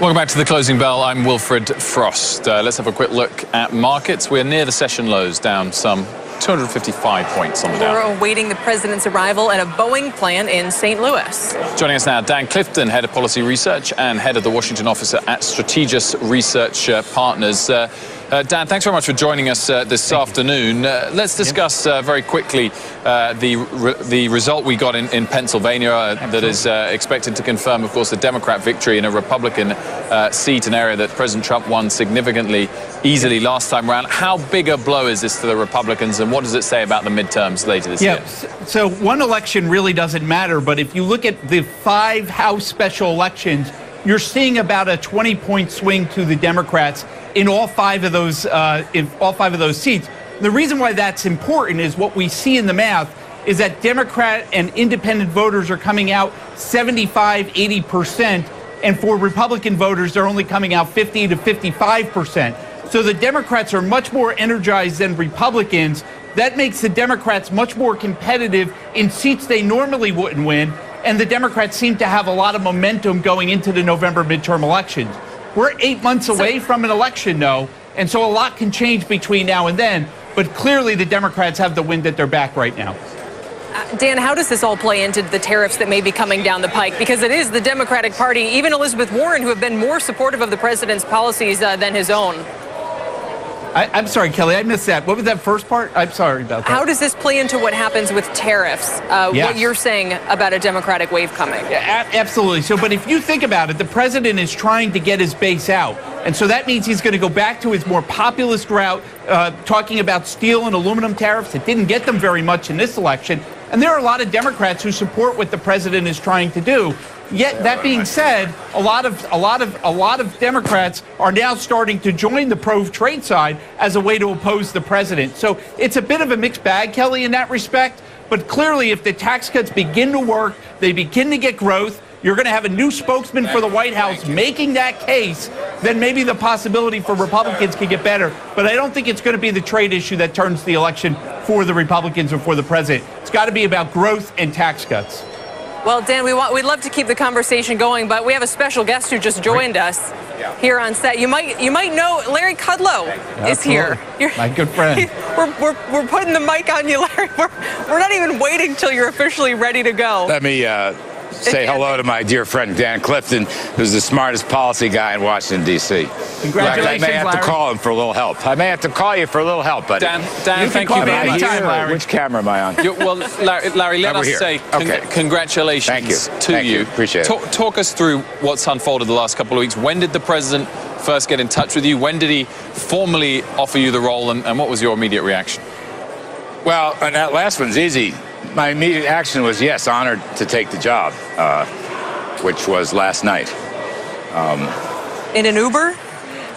Welcome back to the Closing Bell. I'm Wilfred Frost. Let's have a quick look at markets. We're near the session lows, down some 255 points on the Dow. We're awaiting the president's arrival at a Boeing plant in St. Louis. Joining us now, Dan Clifton, head of policy research and head of the Washington office at Strategis Research Partners. Dan, thanks very much for joining us this afternoon. Let's discuss very quickly the result we got in Pennsylvania that is expected to confirm, of course, the Democrat victory in a Republican seat, an area that President Trump won significantly, easily last time around. How big a blow is this to the Republicans, and what does it say about the midterms later this year? So one election really doesn't matter, but if you look at the 5 House special elections, you're seeing about a 20-point swing to the Democrats in all 5 of those seats. The reason why that's important is what we see in the math is that Democrat and independent voters are coming out 75–80%, and for Republican voters, they're only coming out 50 to 55%. So the Democrats are much more energized than Republicans. That makes the Democrats much more competitive in seats they normally wouldn't win, and the Democrats seem to have a lot of momentum going into the November midterm elections. We're 8 months away from an election, though, and so a lot can change between now and then, but clearly the Democrats have the wind at their back right now. Dan, how does this all play into the tariffs that may be coming down the pike? Because it is the Democratic Party, even Elizabeth Warren, who have been more supportive of the president's policies than his own. I'm sorry, Kelly, I missed that. What was that first part? I'm sorry about that. How does this play into what happens with tariffs? What you're saying about a Democratic wave coming? Yeah, absolutely. So, but if you think about it, the president is trying to get his base out. And so that means he's going to go back to his more populist route, talking about steel and aluminum tariffs. It didn't get them very much in this election. And there are a lot of Democrats who support what the president is trying to do. Yet, that being said, a lot of Democrats are now starting to join the pro-trade side as a way to oppose the president. So it's a bit of a mixed bag, Kelly, in that respect. But clearly, if the tax cuts begin to work, they begin to get growth, you're going to have a new spokesman for the White House making that case, then maybe the possibility for Republicans could get better. But I don't think it's going to be the trade issue that turns the election for the Republicans or for the president. It's got to be about growth and tax cuts. Well, Dan, we'd love to keep the conversation going, but we have a special guest who just joined us here on set. You might know Larry Kudlow is here. You're my good friend. We're putting the mic on you, Larry. We're not even waiting till you're officially ready to go. Let me say hello to my dear friend Dan Clifton, who's the smartest policy guy in Washington, D.C. Congratulations, I may have to call him for a little help. I may have to call you for a little help, buddy. Dan, thank you very much. Larry. Which camera am I on? Well, Larry, let us say congratulations to you. Appreciate it. Talk us through what's unfolded the last couple of weeks. When did the president first get in touch with you? When did he formally offer you the role, and what was your immediate reaction? Well, and that last one's easy. My immediate action was, yes, honored to take the job, which was last night. In an Uber?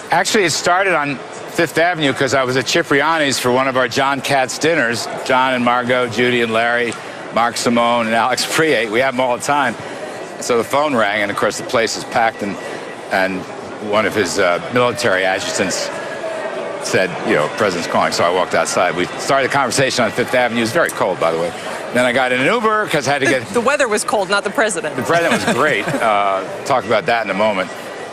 Actually, it started on Fifth Avenue because I was at Cipriani's for one of our John Katz dinners. John and Margot, Judy and Larry, Mark Simone and Alex Priate. We have them all the time. So the phone rang, and of course the place is packed, and one of his military adjutants said, you know, president's calling. So I walked outside. We started the conversation on Fifth Avenue. It was very cold, by the way. Then I got in an Uber because I had to get... The weather was cold, not the president. The president was great. Talk about that in a moment.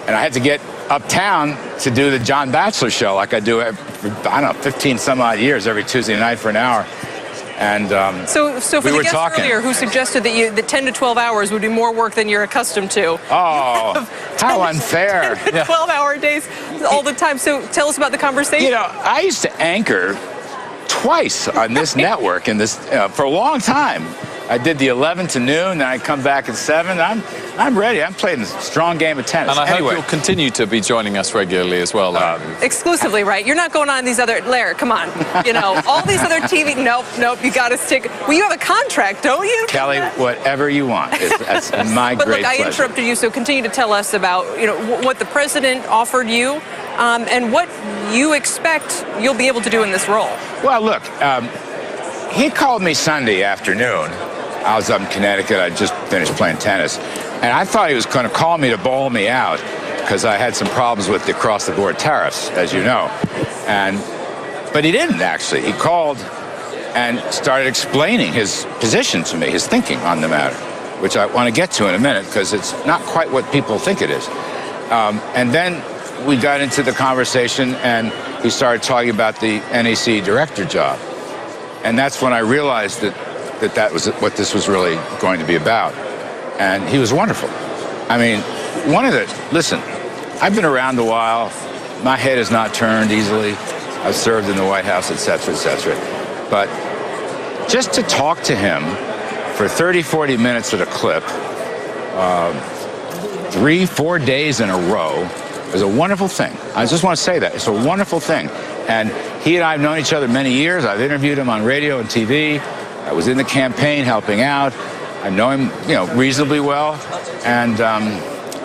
And I had to get uptown to do the John Bachelor show like I do, for, I don't know, 15 some odd years every Tuesday night for an hour. And so for the guest earlier who suggested that 10 to 12 hours would be more work than you're accustomed to. Oh, how unfair. 12-hour days all the time. So tell us about the conversation. You know, I used to anchor twice on this network in this for a long time. I did the 11 to noon, then I come back at 7. I'm ready. I'm playing a strong game of tennis. And I hope you'll continue to be joining us regularly as well. Exclusively, right? You're not going on these other... Larry, come on. You know, all these other TV... Nope, you got to stick... Well, you have a contract, don't you? Kelly, whatever you want. That's my but great look, I pleasure. interrupted you, so continue to tell us about, you know, what the president offered you and what you expect you'll be able to do in this role. Well, look, he called me Sunday afternoon. I was up in Connecticut. I just finished playing tennis. And I thought he was going to call me to bawl me out because I had some problems with the across-the-board tariffs, as you know. But he didn't, actually. He called and started explaining his position to me, his thinking on the matter, which I want to get to in a minute because it's not quite what people think it is. And then we got into the conversation, and we started talking about the NEC director job. And that's when I realized that was what this was really going to be about. And he was wonderful. I mean, listen, I've been around a while. My head is not turned easily. I've served in the White House, et cetera, et cetera. But just to talk to him for 30, 40 minutes at a clip, 3-4 days in a row, is a wonderful thing. I just want to say that. It's a wonderful thing. And he and I have known each other many years. I've interviewed him on radio and TV. I was in the campaign helping out. I know him, reasonably well. And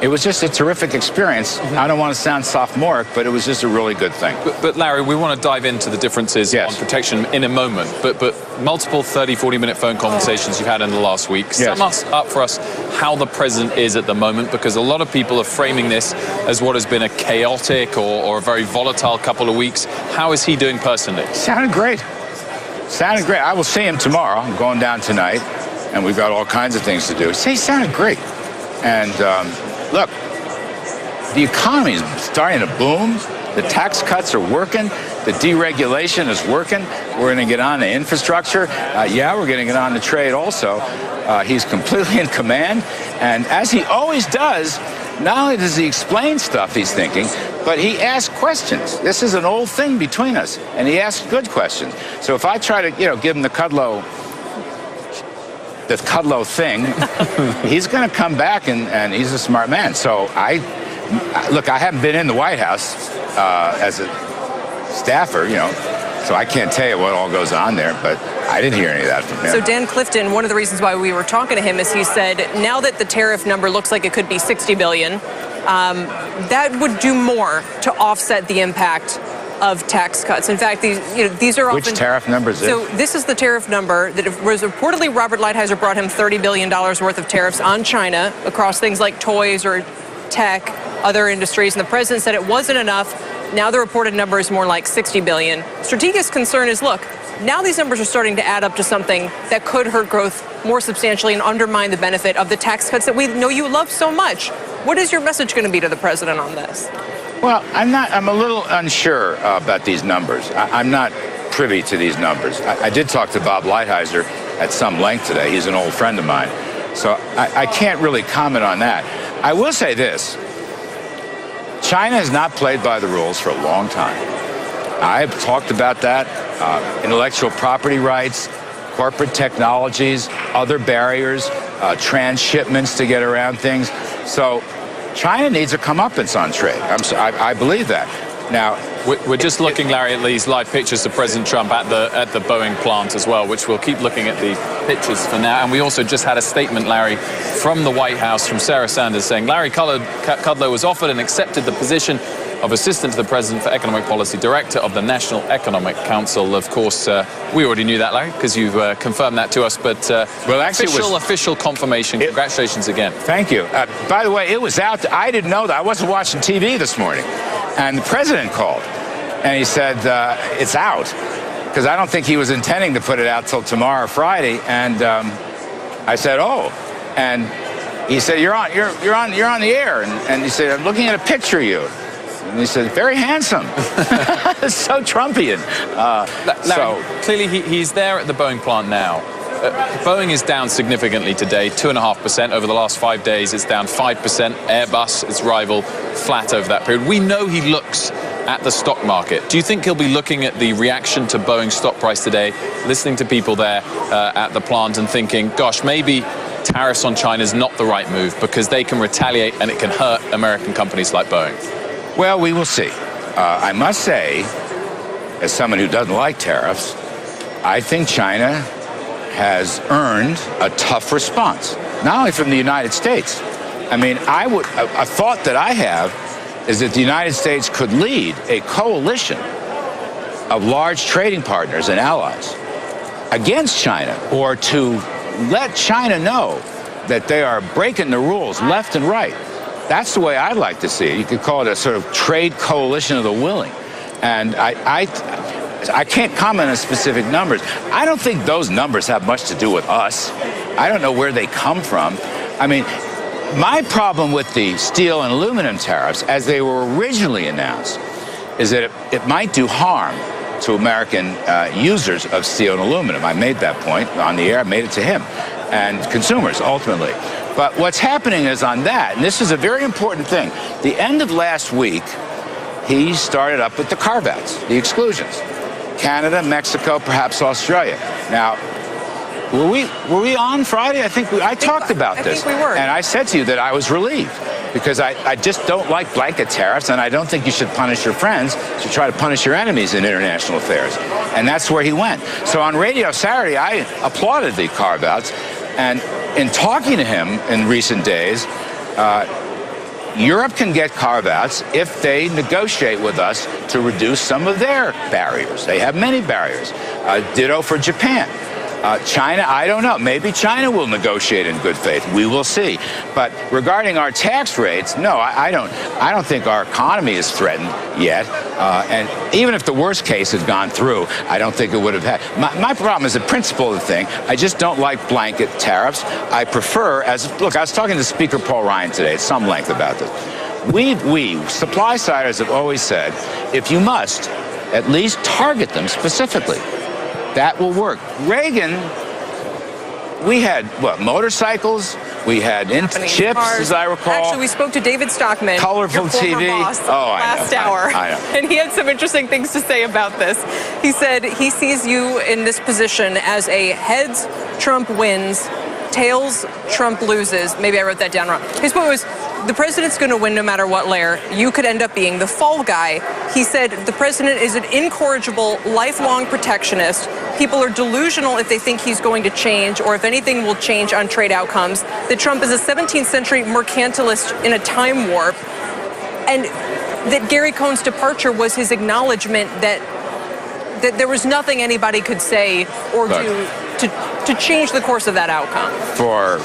it was just a terrific experience. I don't want to sound sophomoric, but it was just a really good thing. But Larry, we want to dive into the differences on protection in a moment. But multiple 30, 40-minute phone conversations you've had in the last week. Sum up for us how the president is at the moment, because a lot of people are framing this as what has been a chaotic or a very volatile couple of weeks. How is he doing personally? Sounded great. Sounded great. I will see him tomorrow. I'm going down tonight, and we've got all kinds of things to do. He sounded great. And look, the economy is starting to boom. The tax cuts are working. The deregulation is working. We're going to get on to infrastructure. We're going to get on to trade also. He's completely in command. And as he always does, not only does he explain stuff he's thinking, but he asks questions. This is an old thing between us, and he asks good questions. So if I try to, give him the Kudlow thing, he's going to come back, and he's a smart man. So I haven't been in the White House as a staffer, so I can't tell you what all goes on there, but I didn't hear any of that from him. So Dan Clifton, one of the reasons why we were talking to him is he said now that the tariff number looks like it could be $60 billion, that would do more to offset the impact of tax cuts. In fact, these are often... Which tariff number is it? So this is the tariff number that was reportedly Robert Lighthizer brought him $30 billion worth of tariffs on China across things like toys or tech, other industries, and the president said it wasn't enough. Now the reported number is more like $60 billion. Strategic concern is, look, now these numbers are starting to add up to something that could hurt growth more substantially and undermine the benefit of the tax cuts that we know you love so much. What is your message going to be to the president on this? Well, I'm a little unsure about these numbers. I'm not privy to these numbers. I did talk to Bob Lighthizer at some length today. He's an old friend of mine. So I can't really comment on that. I will say this. China has not played by the rules for a long time. I've talked about that. Intellectual property rights, corporate technologies, other barriers, transshipments to get around things. So China needs a comeuppance on trade. I believe that. Now, we're just looking, Larry, at these live pictures of President Trump at the Boeing plant as well, which we'll keep looking at the pictures for now. And we also just had a statement, Larry, from the White House, from Sarah Sanders, saying Larry Kudlow was offered and accepted the position of Assistant to the President for Economic Policy, Director of the National Economic Council. Of course, we already knew that, Larry, because you've confirmed that to us. But well, actually, official confirmation. Congratulations again. Thank you. By the way, it was out. I didn't know that. I wasn't watching TV this morning. And the president called, and he said, it's out. Because I don't think he was intending to put it out till tomorrow, Friday. And I said, oh. And he said, you're on the air. And he said, I'm looking at a picture of you. And he said, very handsome. So Trumpian. Larry, clearly he's there at the Boeing plant now. Boeing is down significantly today, 2.5%. Over the last 5 days, it's down 5%. Airbus, its rival, flat over that period. We know he looks at the stock market. Do you think he'll be looking at the reaction to Boeing's stock price today, listening to people there at the plant and thinking, gosh, maybe tariffs on China is not the right move because they can retaliate and it can hurt American companies like Boeing? Well, we will see. I must say, as someone who doesn't like tariffs, I think China has earned a tough response, not only from the United States. I mean, a thought that I have is that the United States could lead a coalition of large trading partners and allies against China, or to let China know that they are breaking the rules left and right. That's the way I'd like to see it. You could call it a sort of trade coalition of the willing. And I can't comment on specific numbers. I don't think those numbers have much to do with us. I don't know where they come from. I mean, my problem with the steel and aluminum tariffs, as they were originally announced, is that it might do harm to American users of steel and aluminum. I made that point on the air. I made it to him and consumers, ultimately. But what's happening is on that, and this is a very important thing, the end of last week, he started up with the carve-outs, the exclusions. Canada, Mexico, perhaps Australia. Now, were we on Friday? I talked about this. I think we were. And I said to you that I was relieved because I just don't like blanket tariffs, and I don't think you should punish your friends. You should try to punish your enemies in international affairs. And that's where he went. So on radio Saturday, I applauded the carve-outs. And in talking to him in recent days, Europe can get carve-outs if they negotiate with us to reduce some of their barriers. They have many barriers. Ditto for Japan. China, I don't know. Maybe China will negotiate in good faith. We will see. But regarding our tax rates, no, I don't think our economy is threatened yet. And even if the worst case had gone through, I don't think it would have had. My problem is the principle of the thing. I just don't like blanket tariffs. I prefer, look, I was talking to Speaker Paul Ryan today at some length about this. We supply-siders have always said, if you must, at least target them specifically. That will work. Reagan, we had, what, motorcycles? We had chips, cars. As I recall. Actually, we spoke to David Stockman, colorful your former TV. boss, last hour. I know. And he had some interesting things to say about this. He said he sees you in this position as a heads, Trump wins, tails, Trump loses. Maybe I wrote that down wrong. His point was, the president's going to win no matter what layer. You could end up being the fall guy. He said the president is an incorrigible, lifelong protectionist. People are delusional if they think he's going to change or if anything will change on trade outcomes. That Trump is a 17th century mercantilist in a time warp. And that Gary Cohn's departure was his acknowledgement that there was nothing anybody could say or do to change the course of that outcome. For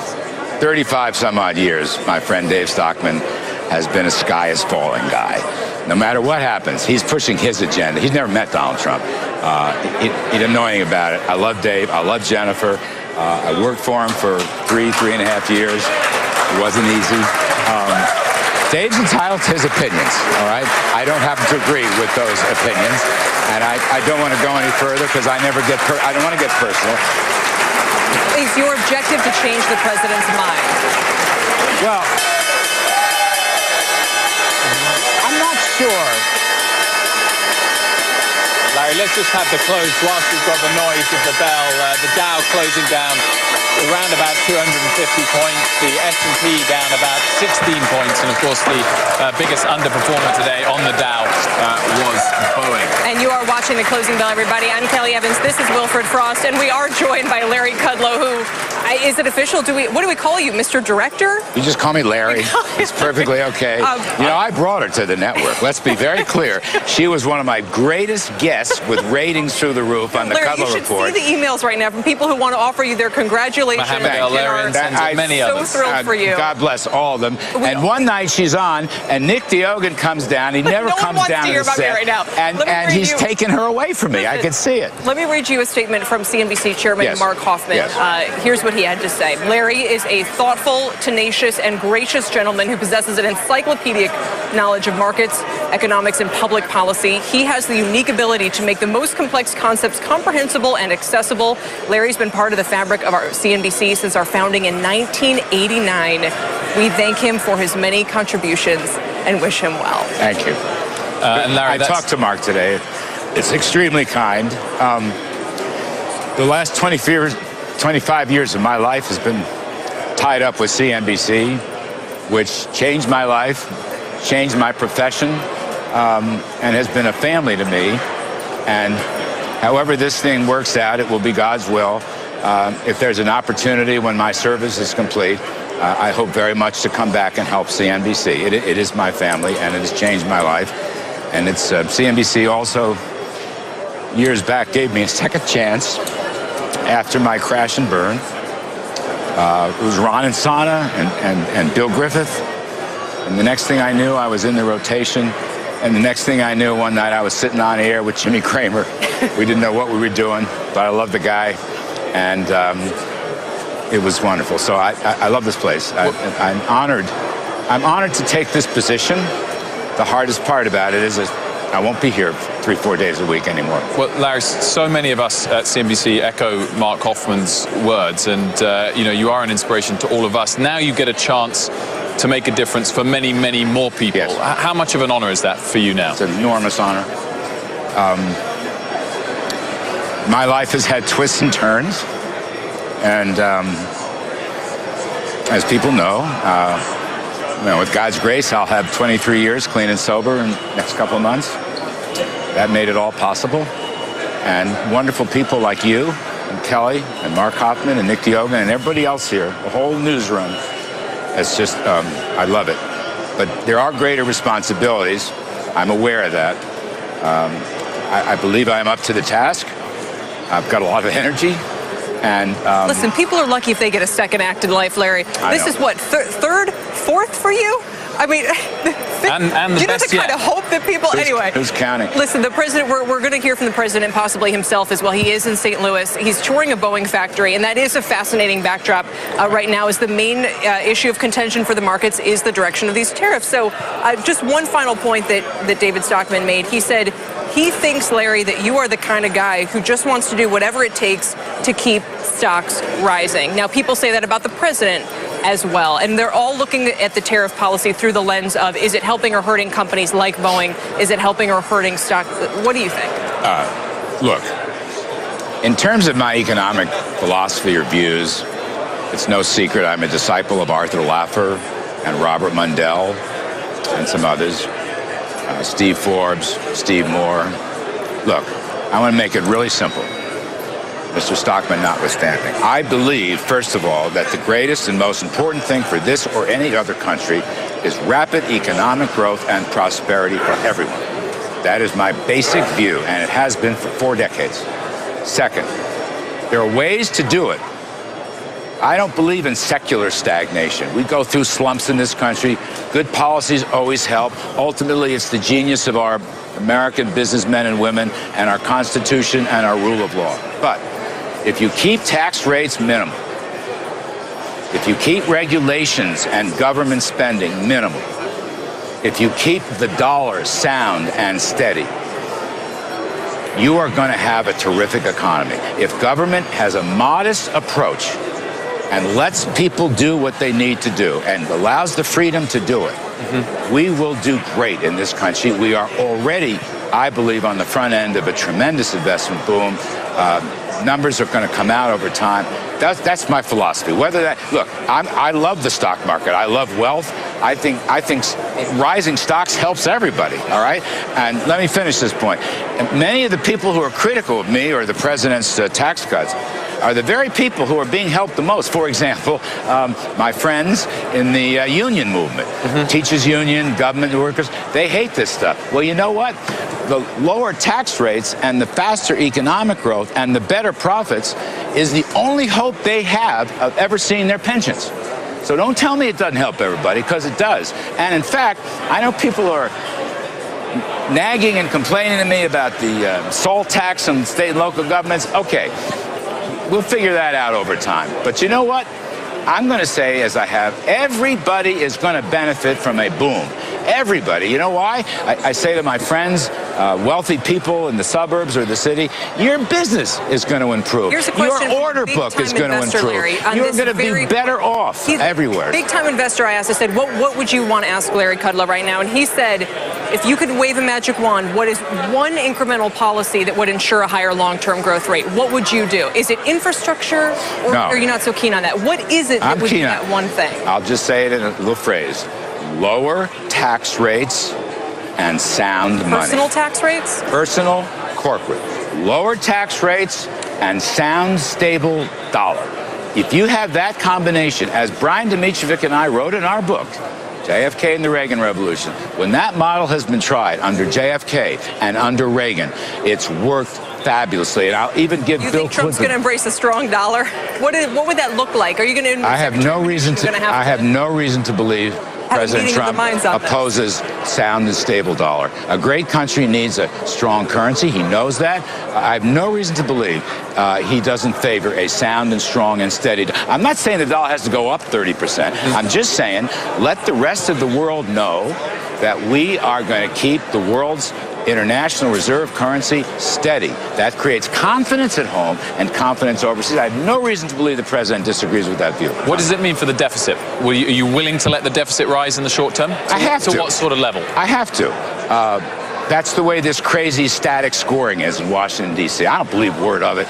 35 some odd years, my friend Dave Stockman has been a sky is falling guy. No matter what happens, he's pushing his agenda. He's never met Donald Trump. He didn't know anything about it. I love Dave. I love Jennifer. I worked for him for three and a half years. It wasn't easy. Dave's entitled to his opinions, all right? I don't happen to agree with those opinions, and I don't want to go any further because I don't want to get personal. Is your objective to change the president's mind? Well, I'm not sure. Larry, let's just have the close whilst we've got the noise of the bell. The Dow closing down around about 250 points. The S&P down about 16 points. And, of course, the biggest underperformer today on the Dow was Boeing. And you are watching the closing bell, everybody. I'm Kelly Evans. This is Wilfred Frost. And we are joined by Larry Kudlow, who, is it official? What do we call you, Mr. Director? You just call me Larry. It's perfectly okay. You know, I brought her to the network. Let's be very clear. She was one of my greatest guests with ratings through the roof on the Larry, Kudlow Report. You should see the emails right now from people who want to offer you their congratulations. Many so others. thrilled for you. God bless all of them. And one night she's on, and Nick Diogan comes down. He never comes down to the set. Right now. And he's taken her away from me. I can see it. Let me read you a statement from CNBC Chairman Mark Hoffman. Yes. Here's what he had to say. Larry is a thoughtful, tenacious, and gracious gentleman who possesses an encyclopedic knowledge of markets, economics, and public policy. He has the unique ability to make the most complex concepts comprehensible and accessible. Larry's been part of the fabric of our CNBC since our founding in 1989. We thank him for his many contributions and wish him well. Thank you. And Larry, I talked to Mark today. It's extremely kind. The last 25 years of my life has been tied up with CNBC, which changed my life, changed my profession, and has been a family to me. And however this thing works out, it will be God's will. If there's an opportunity when my service is complete, I hope very much to come back and help CNBC. It is my family, and it has changed my life. And it's CNBC also, years back, gave me a second chance after my crash and burn. It was Ron and Sana and Bill Griffith. And the next thing I knew, I was in the rotation. And the next thing I knew, one night I was sitting on air with Jimmy Cramer. We didn't know what we were doing, but I love the guy. And It was wonderful. So I love this place. I'm honored. I'm honored to take this position. The hardest part about it is I won't be here 3-4 days a week anymore. Well, Larry, so many of us at CNBC echo Mark Hoffman's words, and you are an inspiration to all of us. Now you get a chance to make a difference for many, many more people. Yes. How much of an honor is that for you now? It's an enormous honor. My life has had twists and turns, and as people know, with God's grace, I'll have 23 years clean and sober in the next couple of months. That made it all possible. And wonderful people like you and Kelly and Mark Hoffman and Nick Diogan and everybody else here, the whole newsroom, it's just, I love it. But there are greater responsibilities. I'm aware of that. I believe I am up to the task. I've got a lot of energy. And listen, people are lucky if they get a second act in life, Larry. This is what, third, fourth for you? I mean, and the you know best the kind yet. of hope that people. Anyway, who's counting? Listen, the president. We're going to hear from the president, possibly himself as well. He is in St. Louis. He's touring a Boeing factory, and that is a fascinating backdrop right now. As the main issue of contention for the markets is the direction of these tariffs. So, just one final point that David Stockman made. He said he thinks, Larry, that you are the kind of guy who just wants to do whatever it takes to keep stocks rising. Now, people say that about the president as well, and they're all looking at the tariff policy through the lens of, is it helping or hurting companies like Boeing? Is it helping or hurting stock? What do you think? Look, in terms of my economic philosophy or views, it's no secret I'm a disciple of Arthur Laffer and Robert Mundell and some others, Steve Forbes, Steve Moore. Look, I want to make it really simple. Mr. Stockman notwithstanding. I believe, first of all, that the greatest and most important thing for this or any other country is rapid economic growth and prosperity for everyone. That is my basic view, and it has been for 4 decades. Second, there are ways to do it. I don't believe in secular stagnation. We go through slumps in this country. Good policies always help. Ultimately, it's the genius of our American businessmen and women and our Constitution and our rule of law. But if you keep tax rates minimal, if you keep regulations and government spending minimal, if you keep the dollar sound and steady, you are going to have a terrific economy. If government has a modest approach and lets people do what they need to do and allows the freedom to do it, we will do great in this country. We are already, I believe, on the front end of a tremendous investment boom. Numbers are going to come out over time. That's my philosophy. Whether that, look, I love the stock market. I love wealth. I think rising stocks helps everybody. All right. And let me finish this point. Many of the people who are critical of me or the president's tax cuts are the very people who are being helped the most. For example, my friends in the union movement, teachers union, government workers, they hate this stuff. Well, you know what? The lower tax rates and the faster economic growth and the better profits is the only hope they have of ever seeing their pensions. So don't tell me it doesn't help everybody, because it does. And in fact, I know people are nagging and complaining to me about the SALT tax on state and local governments. Okay, we'll figure that out over time. But you know what? I'm going to say, as I have, everybody is going to benefit from a boom. Everybody. You know why? I say to my friends, wealthy people in the suburbs or the city, your business is going to improve. Here's a question. Your order book is going to improve. Larry, you're going to be better off everywhere. Big-time investor I asked, I said, what would you want to ask Larry Kudlow right now? And he said, if you could wave a magic wand, what is one incremental policy that would ensure a higher long-term growth rate? What would you do? Is it infrastructure, or are you not so keen on that? What is it that would be that one thing? I'll just say it in a little phrase. Lower tax rates and sound money. Personal tax rates? Personal, corporate. Lower tax rates and sound, stable dollar. If you have that combination, as Brian Dimitrovic and I wrote in our book, JFK and the Reagan Revolution, when that model has been tried under JFK and under Reagan, it's worked fabulously. And I'll even give Bill Clinton. You think Trump's going to embrace a strong dollar? What would that look like? Are you going to? I have no reason to believe President Trump opposes sound and stable dollar. A great country needs a strong currency. He knows that. I have no reason to believe he doesn't favor a sound and strong and steady. I'm not saying the dollar has to go up 30%. I'm just saying let the rest of the world know that we are going to keep the world's international reserve currency steady. That creates confidence at home and confidence overseas. I have no reason to believe the president disagrees with that view. What does it mean for the deficit? Are you willing to let the deficit rise in the short term? I have to. To what sort of level? I have to. That's the way this crazy static scoring is in Washington, D.C. I don't believe a word of it.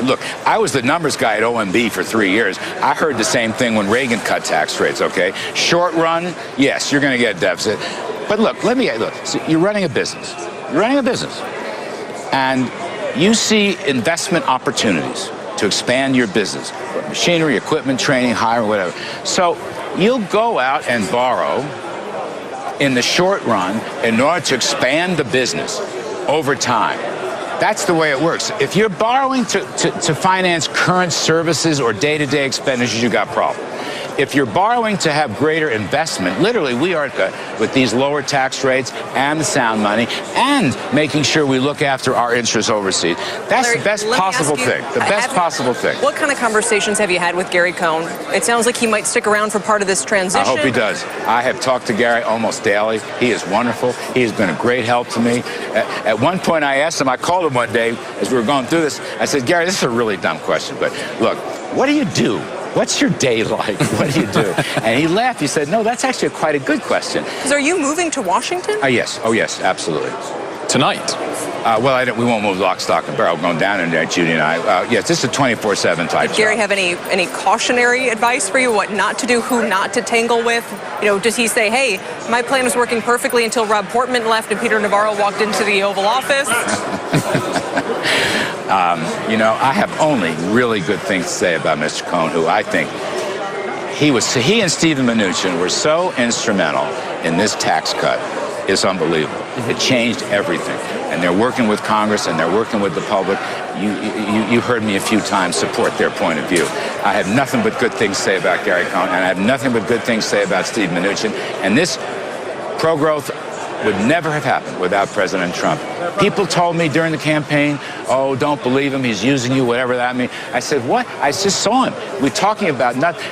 Look, I was the numbers guy at OMB for 3 years. I heard the same thing when Reagan cut tax rates, okay? Short run, yes, you're going to get a deficit. But look, so you're running a business. You're running a business. And you see investment opportunities to expand your business. Machinery, equipment, training, hiring, whatever. So you'll go out and borrow in the short run in order to expand the business over time. That's the way it works. If you're borrowing to finance current services or day-to-day expenditures, you got a problem. If you're borrowing to have greater investment, literally we are with these lower tax rates and the sound money and making sure we look after our interests overseas. That's Larry, the best possible thing. The best possible thing. What kind of conversations have you had with Gary Cohn? It sounds like he might stick around for part of this transition. I hope he does. I have talked to Gary almost daily. He is wonderful. He has been a great help to me. At one point I asked him, I called him one day as we were going through this. I said, Gary, this is a really dumb question, but look, what do you do? What's your day like? What do you do? And he laughed. He said, no, that's actually quite a good question. Because are you moving to Washington? Yes. Oh, yes, absolutely. Tonight? Well, we won't move lock, stock, and barrel. We're going down in there, Judy and I. Yes, this is a 24/7 type Did Gary job. have any cautionary advice for you? What not to do, who not to tangle with? You know, does he say, hey, my plan was working perfectly until Rob Portman left and Peter Navarro walked into the Oval Office? You know, I have only really good things to say about Mr. Cohn, who I think he and Steven Mnuchin were so instrumental in this tax cut. It's unbelievable. It changed everything. And they're working with Congress and they're working with the public. You heard me a few times support their point of view. I have nothing but good things to say about Gary Cohn, and I have nothing but good things to say about Steve Mnuchin. And this pro-growth would never have happened without President Trump. People told me during the campaign, oh, don't believe him, he's using you, whatever that means. I said, what? I just saw him. We're talking about nothing.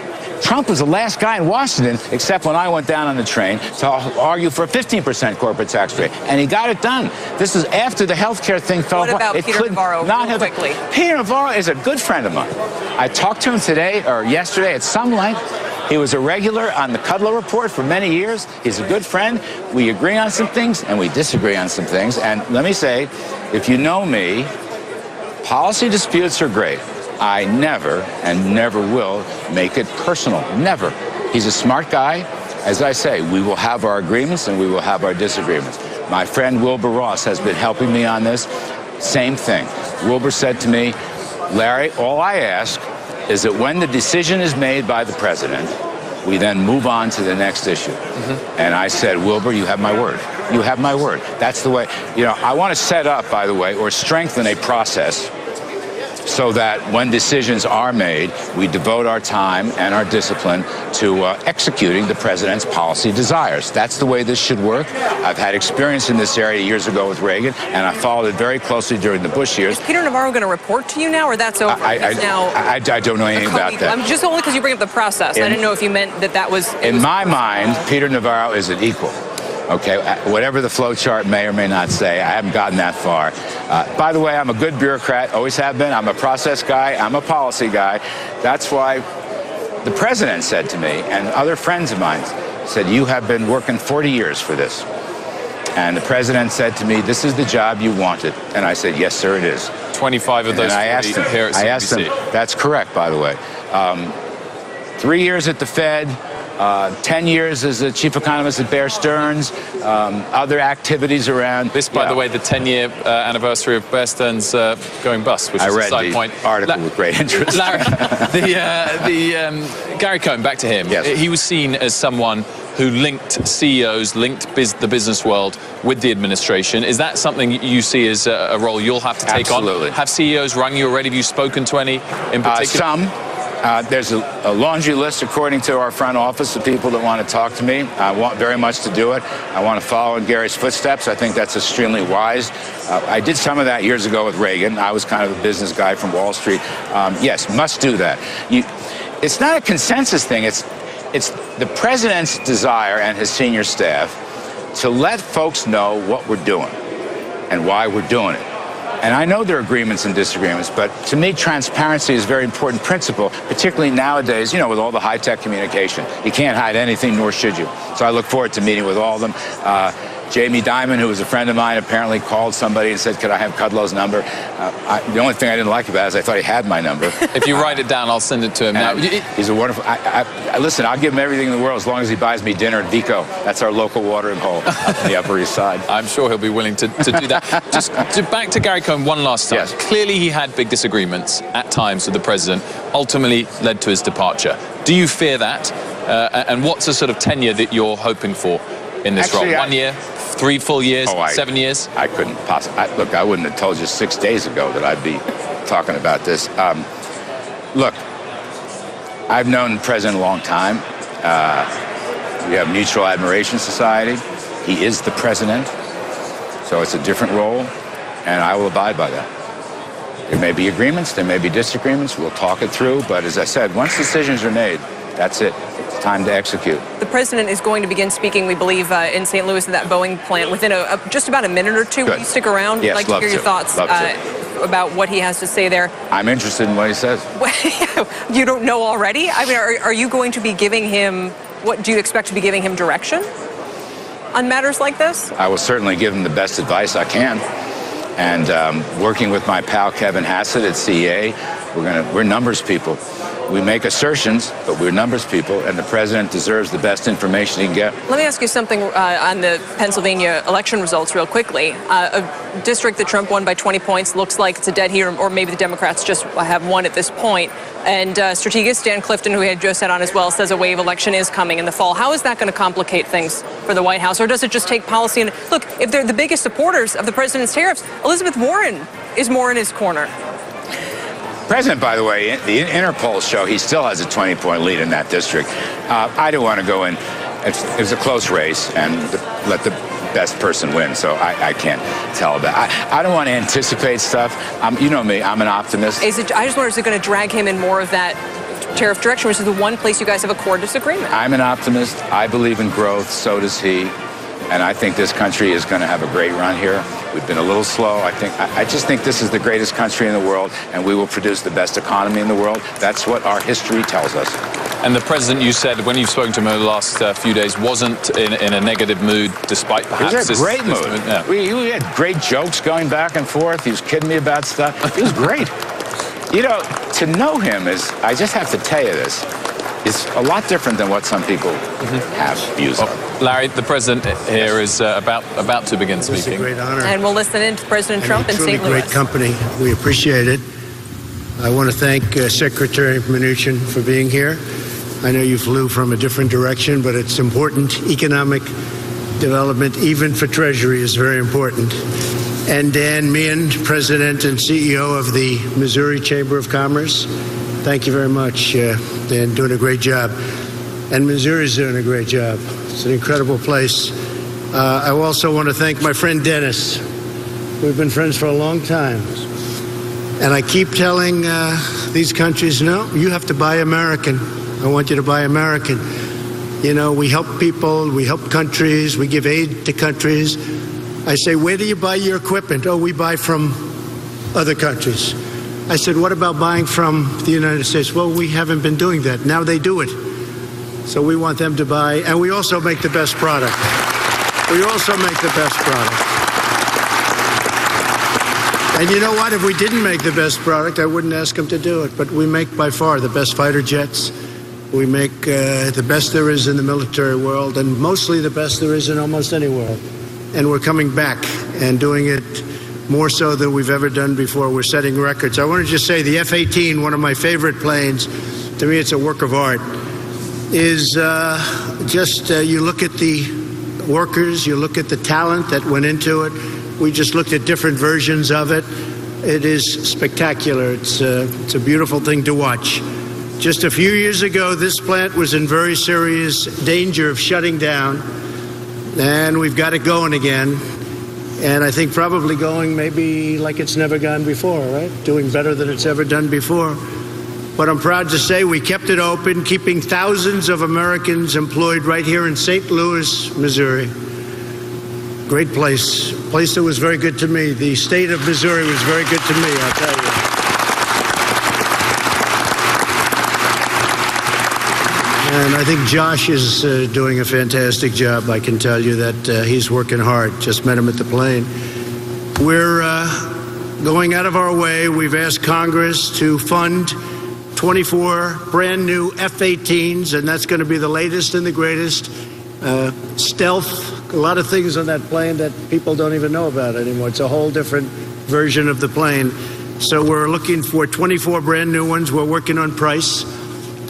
Trump was the last guy in Washington, except when I went down on the train, to argue for a 15% corporate tax rate. And he got it done. This is after the health care thing fell apart. What about Peter Navarro, real quickly? Peter Navarro is a good friend of mine. I talked to him today, or yesterday, at some length. He was a regular on the Kudlow report for many years. He's a good friend. We agree on some things, and we disagree on some things. And let me say, if you know me, policy disputes are great. I never and never will make it personal. Never. He's a smart guy. As I say, we will have our agreements and we will have our disagreements. My friend Wilbur Ross has been helping me on this. Same thing. Wilbur said to me, Larry, all I ask is that when the decision is made by the president, we then move on to the next issue. And I said, Wilbur, you have my word. You have my word. That's the way. You know, I want to set up, by the way, or strengthen a process so that when decisions are made, we devote our time and our discipline to executing the president's policy desires. That's the way this should work. I've had experience in this area years ago with Reagan, and I followed it very closely during the Bush years. Is Peter Navarro going to report to you now, or that's over? I don't know anything about that. I'm just only because you bring up the process. I didn't know if you meant that was... In my mind, Peter Navarro is an equal. Okay, whatever the flow chart may or may not say, I haven't gotten that far. By the way, I'm a good bureaucrat, always have been. I'm a process guy, I'm a policy guy. That's why the president said to me, and other friends of mine said, you have been working 40 years for this. And the president said to me, this is the job you wanted. And I said, yes, sir, it is. 25 of those 40 here at CNBC. I asked him, that's correct, by the way. 3 years at the Fed, 10 years as the chief economist at Bear Stearns, other activities around. This, by the way, the 10-year anniversary of Bear Stearns going bust, which is a side point. I read the article with great interest. Larry, Gary Cohn, back to him. Yes. He was seen as someone who linked CEOs, linked the business world with the administration. Is that something you see as a role you'll have to take Absolutely. on? Have CEOs rung you already? Have you spoken to any in particular? Some. There's a laundry list, according to our front office, of people that want to talk to me. I want very much to do it. I want to follow in Gary's footsteps. I think that's extremely wise. I did some of that years ago with Reagan. I was kind of a business guy from Wall Street. Yes, must do that. It's not a consensus thing. It's the president's desire and his senior staff to let folks know what we're doing and why we're doing it. And I know there are agreements and disagreements, but to me, transparency is a very important principle, particularly nowadays, you know, with all the high-tech communication. You can't hide anything, nor should you. So I look forward to meeting with all of them. Jamie Dimon, who was a friend of mine, apparently called somebody and said, could I have Kudlow's number? The only thing I didn't like about it is I thought he had my number. If you write it down, I'll send it to him now. He's a wonderful... listen, I'll give him everything in the world as long as he buys me dinner at Vico. That's our local watering hole up in the Upper East Side. I'm sure he'll be willing to do that. Just back to Gary Cohn one last time. Yes. Clearly he had big disagreements at times with the president, ultimately led to his departure. Do you fear that? And what's the sort of tenure that you're hoping for in this role? 1 year? 3 full years? 7 years? I couldn't possibly. Look, I wouldn't have told you 6 days ago that I'd be talking about this. Look, I've known the president a long time. We have Mutual Admiration Society. He is the president, so it's a different role, and I will abide by that. There may be agreements, there may be disagreements. We'll talk it through, but as I said, once decisions are made, that's it. It's time to execute. The president is going to begin speaking, we believe, in St. Louis at that Boeing plant within just about a minute or two. Good. Will you stick around? Yes, I'd like to hear your thoughts about what he has to say there. I'm interested in what he says. You don't know already? I mean, are you going to be giving him, what do you expect to be giving him direction on matters like this? I will certainly give him the best advice I can. And working with my pal Kevin Hassett at CEA, we're numbers people. We make assertions, but we're numbers people, and the president deserves the best information he can get. Let me ask you something on the Pennsylvania election results real quickly. A district that Trump won by 20 points looks like it's a dead heat, or maybe the Democrats just have won at this point. And strategist Dan Clifton, who we had just said on as well, says a wave election is coming in the fall. How is that going to complicate things for the White House? Or does it just take policy? And look, if they're the biggest supporters of the president's tariffs, Elizabeth Warren is more in his corner. President, by the way, the Interpol show he still has a 20-point lead in that district. I don't want to go in. It was a close race, and let the best person win, so I can't tell that. I don't want to anticipate stuff. You know me, I'm an optimist. I just wonder, is it going to drag him in more of that tariff direction, which is the one place you guys have a core disagreement? I'm an optimist. I believe in growth. So does he. And I think this country is going to have a great run here. We've been a little slow. I just think this is the greatest country in the world, and we will produce the best economy in the world. That's what our history tells us. And the president, you said, when you've spoken to him over the last few days, wasn't in a negative mood, despite perhaps He was in a great mood. Yeah. We had great jokes going back and forth. He was kidding me about stuff. It was great. You know, to know him is, I just have to tell you this, is a lot different than what some people have views of. Larry, the president here is about to begin speaking. It's a great honor. And we'll listen in to President Trump in St. Louis. Great company. We appreciate it. I want to thank Secretary Mnuchin for being here. I know you flew from a different direction, but it's important. Economic development, even for Treasury, is very important. And Dan Meehan, President and CEO of the Missouri Chamber of Commerce. Thank you very much, Dan, doing a great job. And Missouri's doing a great job. It's an incredible place. I also want to thank my friend Dennis. We've been friends for a long time. And I keep telling these countries, no, you have to buy American. I want you to buy American. You know, we help people, we help countries, we give aid to countries. I say, where do you buy your equipment? Oh, we buy from other countries. I said, what about buying from the United States? Well, we haven't been doing that. Now they do it. So we want them to buy. And we also make the best product. We also make the best product. And you know what? If we didn't make the best product, I wouldn't ask them to do it. But we make by far the best fighter jets. We make the best there is in the military world, and mostly the best there is in almost any world. And we're coming back and doing it more so than we've ever done before. We're setting records. I want to just say the F-18, one of my favorite planes, to me it's a work of art, is you look at the workers, you look at the talent that went into it. We just looked at different versions of it. It is spectacular. It's a beautiful thing to watch. Just a few years ago, this plant was in very serious danger of shutting down, and we've got it going again. And I think probably going maybe like it's never gone before, right? Doing better than it's ever done before. But I'm proud to say we kept it open, keeping thousands of Americans employed right here in St. Louis, Missouri. Great place. Place that was very good to me. The state of Missouri was very good to me, I'll tell you. And I think Josh is doing a fantastic job. I can tell you that he's working hard. Just met him at the plane. We're going out of our way. We've asked Congress to fund 24 brand new F-18s, and that's going to be the latest and the greatest. Stealth, a lot of things on that plane that people don't even know about anymore. It's a whole different version of the plane. So we're looking for 24 brand new ones. We're working on price.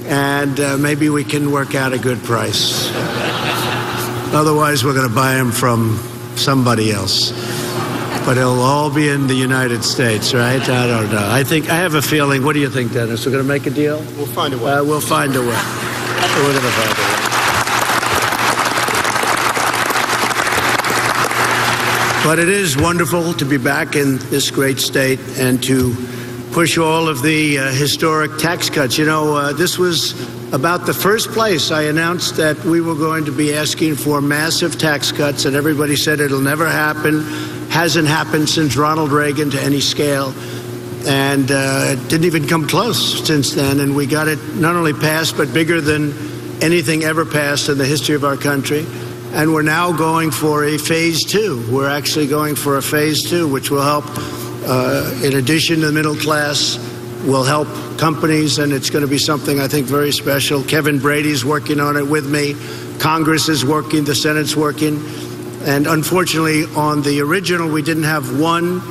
And maybe we can work out a good price. Otherwise, we're going to buy them from somebody else. But it'll all be in the United States, right? I don't know. I have a feeling. What do you think, Dennis? We're going to make a deal? We'll find a way. We'll find a way. We're going to find a way. But it is wonderful to be back in this great state and to push all of the historic tax cuts. You know, this was about the first place I announced that we were going to be asking for massive tax cuts, and everybody said it'll never happen. Hasn't happened since Ronald Reagan to any scale, and it didn't even come close since then, and we got it not only passed, but bigger than anything ever passed in the history of our country. And we're now going for a phase two. We're actually going for a phase two, which will help in addition to the middle class, will help companies, and it's going to be something I think very special. Kevin Brady's working on it with me. Congress is working. The Senate's working. And unfortunately, on the original, we didn't have one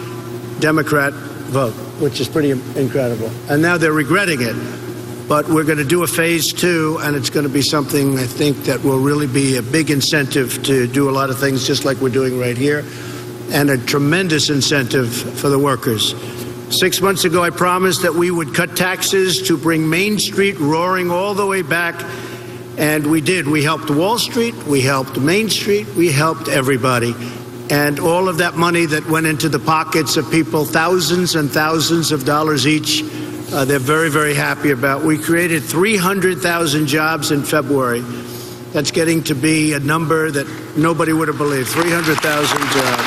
Democrat vote, which is pretty incredible. And now they're regretting it. But we're going to do a phase two, and it's going to be something I think that will really be a big incentive to do a lot of things just like we're doing right here, and a tremendous incentive for the workers. 6 months ago, I promised that we would cut taxes to bring Main Street roaring all the way back, and we did. We helped Wall Street, we helped Main Street, we helped everybody. And all of that money that went into the pockets of people, thousands and thousands of dollars each, they're very, very happy about. We created 300,000 jobs in February. That's getting to be a number that nobody would have believed, 300,000 jobs.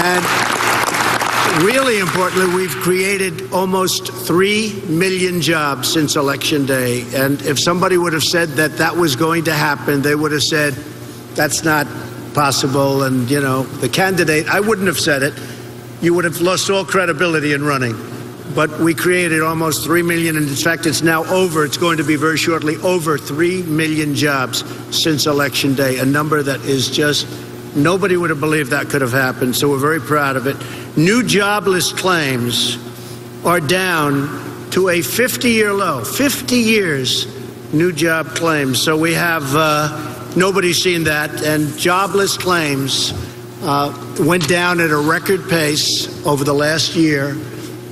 And really importantly, we've created almost 3 million jobs since Election Day. And if somebody would have said that that was going to happen, they would have said, that's not possible. And, you know, the candidate, I wouldn't have said it. You would have lost all credibility in running. But we created almost 3 million. And in fact, it's now it's going to be very shortly over 3 million jobs since Election Day, a number that is just, nobody would have believed that could have happened. So we're very proud of it. New jobless claims are down to a 50-year low. 50 years, new job claims. So we have, nobody's seen that. And jobless claims went down at a record pace over the last year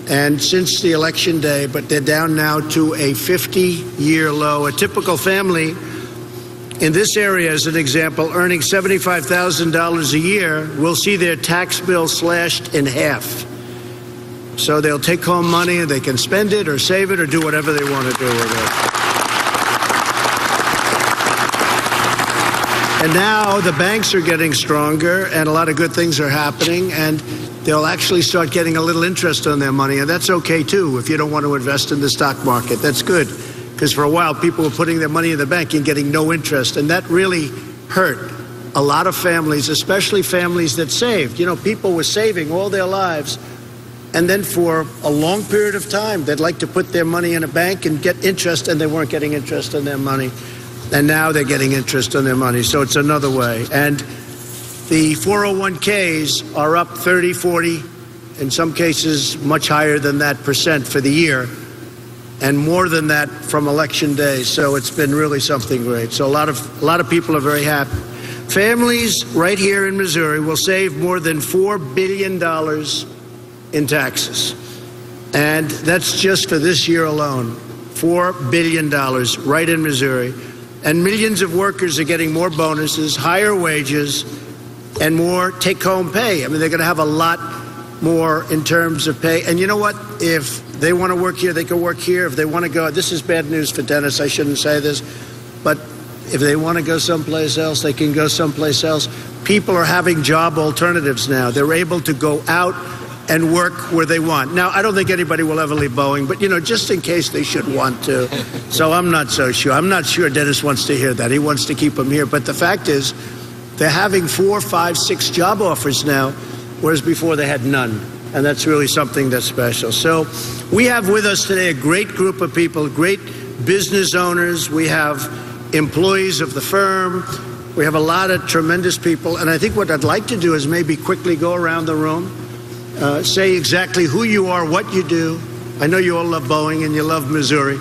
and since the Election Day, but they're down now to a 50-year low. A typical family in this area, as an example, earning $75,000 a year, will see their tax bill slashed in half. So they'll take home money and they can spend it or save it or do whatever they want to do with it. And now the banks are getting stronger and a lot of good things are happening, and they'll actually start getting a little interest on their money. And that's okay, too, if you don't want to invest in the stock market. That's good. Because for a while, people were putting their money in the bank and getting no interest. And that really hurt a lot of families, especially families that saved. You know, people were saving all their lives. And then for a long period of time, they'd like to put their money in a bank and get interest, and they weren't getting interest on their money. And now they're getting interest on their money. So it's another way. And the 401ks are up 30, 40, in some cases much higher than that % for the year, and more than that from Election Day. So it's been really something great. So a lot of people are very happy. Families right here in Missouri will save more than $4 billion in taxes. And that's just for this year alone. $4 billion right in Missouri. And millions of workers are getting more bonuses, higher wages, and more take-home pay. I mean, they're going to have a lot more in terms of pay. And you know what? If they want to work here, they can work here. If they want to go, this is bad news for Dennis. I shouldn't say this. But if they want to go someplace else, they can go someplace else. People are having job alternatives now. They're able to go out and work where they want. Now, I don't think anybody will ever leave Boeing, but, just in case they should want to. So I'm not so sure. I'm not sure Dennis wants to hear that. He wants to keep them here. But the fact is, they're having 4, 5, 6 job offers now, whereas before they had none. And that's really something that's special. So we have with us today a great group of people, great business owners. We have employees of the firm. We have a lot of tremendous people. And I think what I'd like to do is maybe quickly go around the room. Say exactly who you are, what you do. I know you all love Boeing and you love Missouri,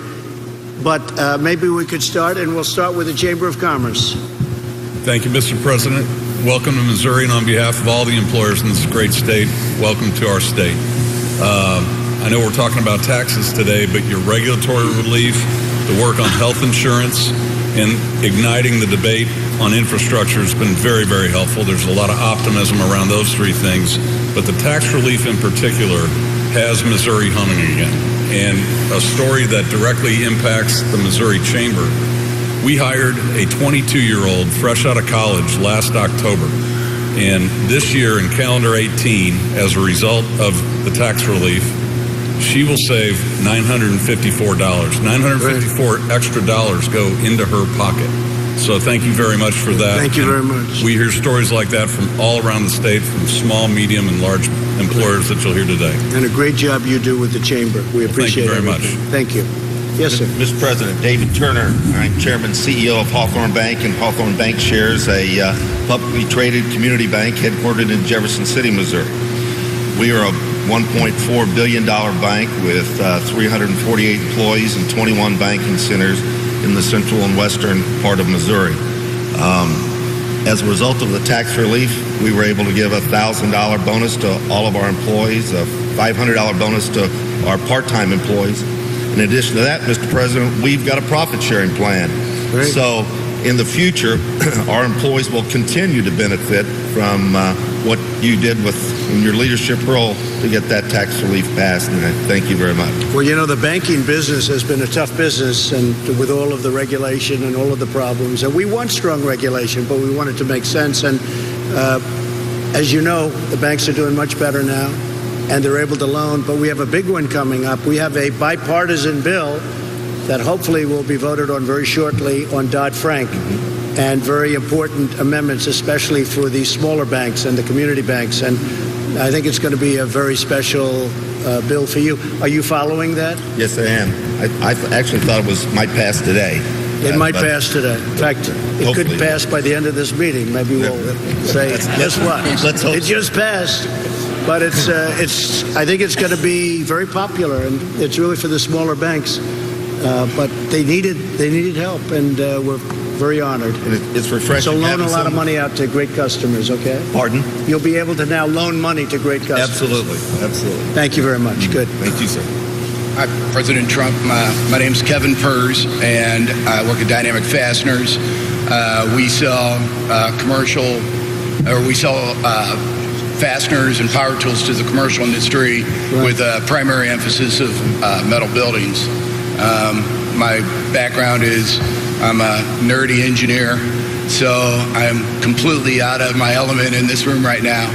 but maybe we could start, and we'll start with the Chamber of Commerce. Thank you, Mr. President. Welcome to Missouri, and on behalf of all the employers in this great state, welcome to our state. I know we're talking about taxes today, but your regulatory relief, the work on health insurance, and igniting the debate on infrastructure has been very, very helpful. There's a lot of optimism around those three things, but the tax relief in particular has Missouri humming again. And a story that directly impacts the Missouri Chamber. We hired a 22-year-old fresh out of college last October. And this year in calendar 18, as a result of the tax relief, she will save $954. $954 extra dollars go into her pocket. So thank you very much for that. Thank you very much. We hear stories like that from all around the state, from small, medium, and large employers that you'll hear today. And a great job you do with the Chamber. We appreciate it. Thank you very much. Thank you. Yes, sir. Mr. President, David Turner. I'm Chairman CEO of Hawthorne Bank, and Hawthorne Bank shares a publicly traded community bank headquartered in Jefferson City, Missouri. We are a $1.4 billion bank with 348 employees and 21 banking centers in the central and western part of Missouri. As a result of the tax relief, we were able to give a $1,000 bonus to all of our employees, a $500 bonus to our part-time employees. In addition to that, Mr. President, we've got a profit-sharing plan. Great. So in the future, our employees will continue to benefit from what you did in your leadership role to get that tax relief passed, and I thank you very much. Well, the banking business has been a tough business, and with all of the regulation and all of the problems, and we want strong regulation, but we want it to make sense. And as you know, the banks are doing much better now, and they're able to loan, but we have a big one coming up. We have a bipartisan bill that hopefully will be voted on very shortly on Dodd-Frank, and very important amendments, especially for the smaller banks and the community banks. And I think it's going to be a very special bill for you. Are you following that? Yes, I am. I actually thought it might pass today. It might pass today. In fact, it could pass by the end of this meeting. Maybe we'll say, guess what? Let's hope it just passed. But I think it's going to be very popular, and it's really for the smaller banks. But they needed help, and we're very honored. And it's refreshing. So loan a lot of money out to great customers, okay? Pardon? You'll be able to now loan money to great customers. Absolutely. Thank you very much. Good. Thank you, sir. Hi, President Trump. My name's Kevin Purz, and I work at Dynamic Fasteners. We sell fasteners and power tools to the commercial industry, with a primary emphasis of metal buildings. My background is I'm a nerdy engineer, so I'm completely out of my element in this room right now.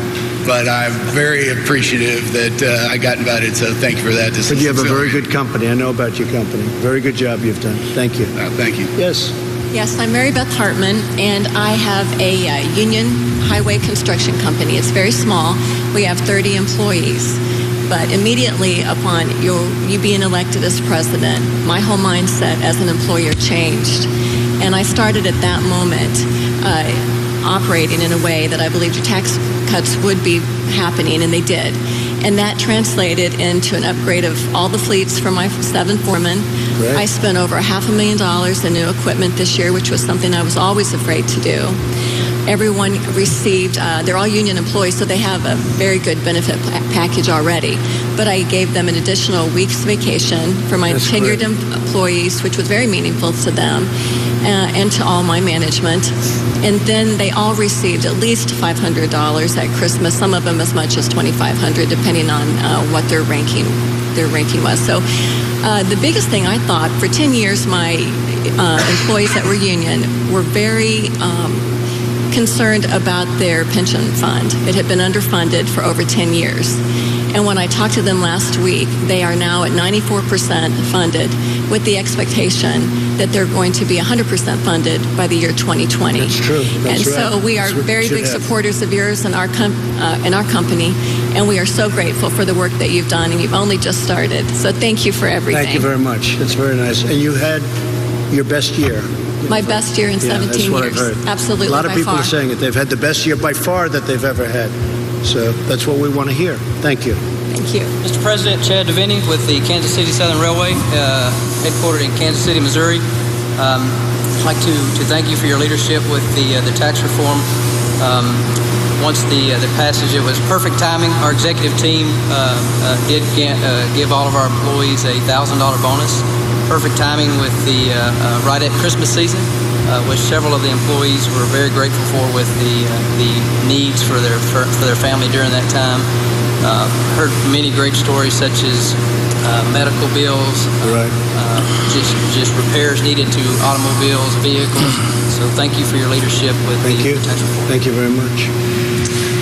But I'm very appreciative that I got invited, so thank you for that. But you have a very good company. I know about your company. Very good job you've done. Thank you. Thank you. Yes. Yes, I'm Mary Beth Hartman, and I have a union highway construction company. It's very small. We have 30 employees. But immediately upon you being elected as president, my whole mindset as an employer changed. And I started at that moment operating in a way that I believed your tax cuts would be happening, and they did. And that translated into an upgrade of all the fleets for my 7 foremen. Great. I spent over $500,000 in new equipment this year, which was something I was always afraid to do. everyone received, they're all union employees, so they have a very good benefit package already. But I gave them an additional week's vacation for my tenured employees, which was very meaningful to them and to all my management. And then they all received at least $500 at Christmas, some of them as much as $2,500, depending on what their ranking was. So the biggest thing I thought, for 10 years, my employees that were union were very concerned about their pension fund. It had been underfunded for over 10 years. And when I talked to them last week, they are now at 94% funded, with the expectation that they're going to be 100% funded by the year 2020. That's true. That's and right. So we are very big supporters of yours and our company, and we are so grateful for the work that you've done, and you've only just started. So thank you for everything. Thank you very much. That's very nice. And you had your best year. My best year in 17 that's what years. I've heard. Absolutely. A lot of people are saying it. They've had the best year by far that they've ever had. So that's what we want to hear. Thank you. Thank you. Mr. President, Chad Deviney with the Kansas City Southern Railway, headquartered in Kansas City, Missouri. I'd like to thank you for your leadership with the tax reform. Once the passage, it was perfect timing. Our executive team did give all of our employees a $1,000 bonus. Perfect timing with the right at Christmas season, which several of the employees were very grateful for, with the needs for their family during that time. Heard many great stories, such as medical bills, just repairs needed to automobiles, vehicles. So thank you for your leadership with the tax reform. Thank you very much.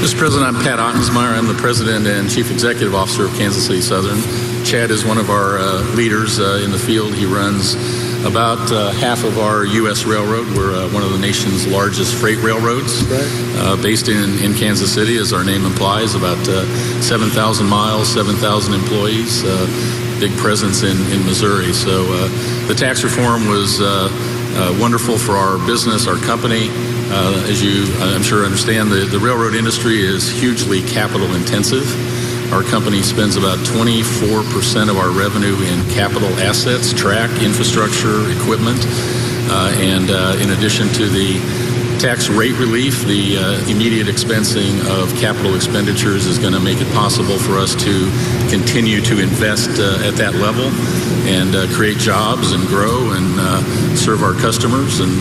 Mr. President, I'm Pat Ottensmeyer. I'm the President and Chief Executive Officer of Kansas City Southern. Chad is one of our leaders in the field. He runs about half of our U.S. railroad. We're one of the nation's largest freight railroads, based in Kansas City, as our name implies, about 7,000 miles, 7,000 employees, big presence in Missouri. So the tax reform was wonderful for our business, our company. As you, I'm sure, understand, the railroad industry is hugely capital intensive. Our company spends about 24% of our revenue in capital assets, track, infrastructure, equipment. And in addition to the tax rate relief, the immediate expensing of capital expenditures is going to make it possible for us to continue to invest at that level and create jobs and grow and serve our customers. And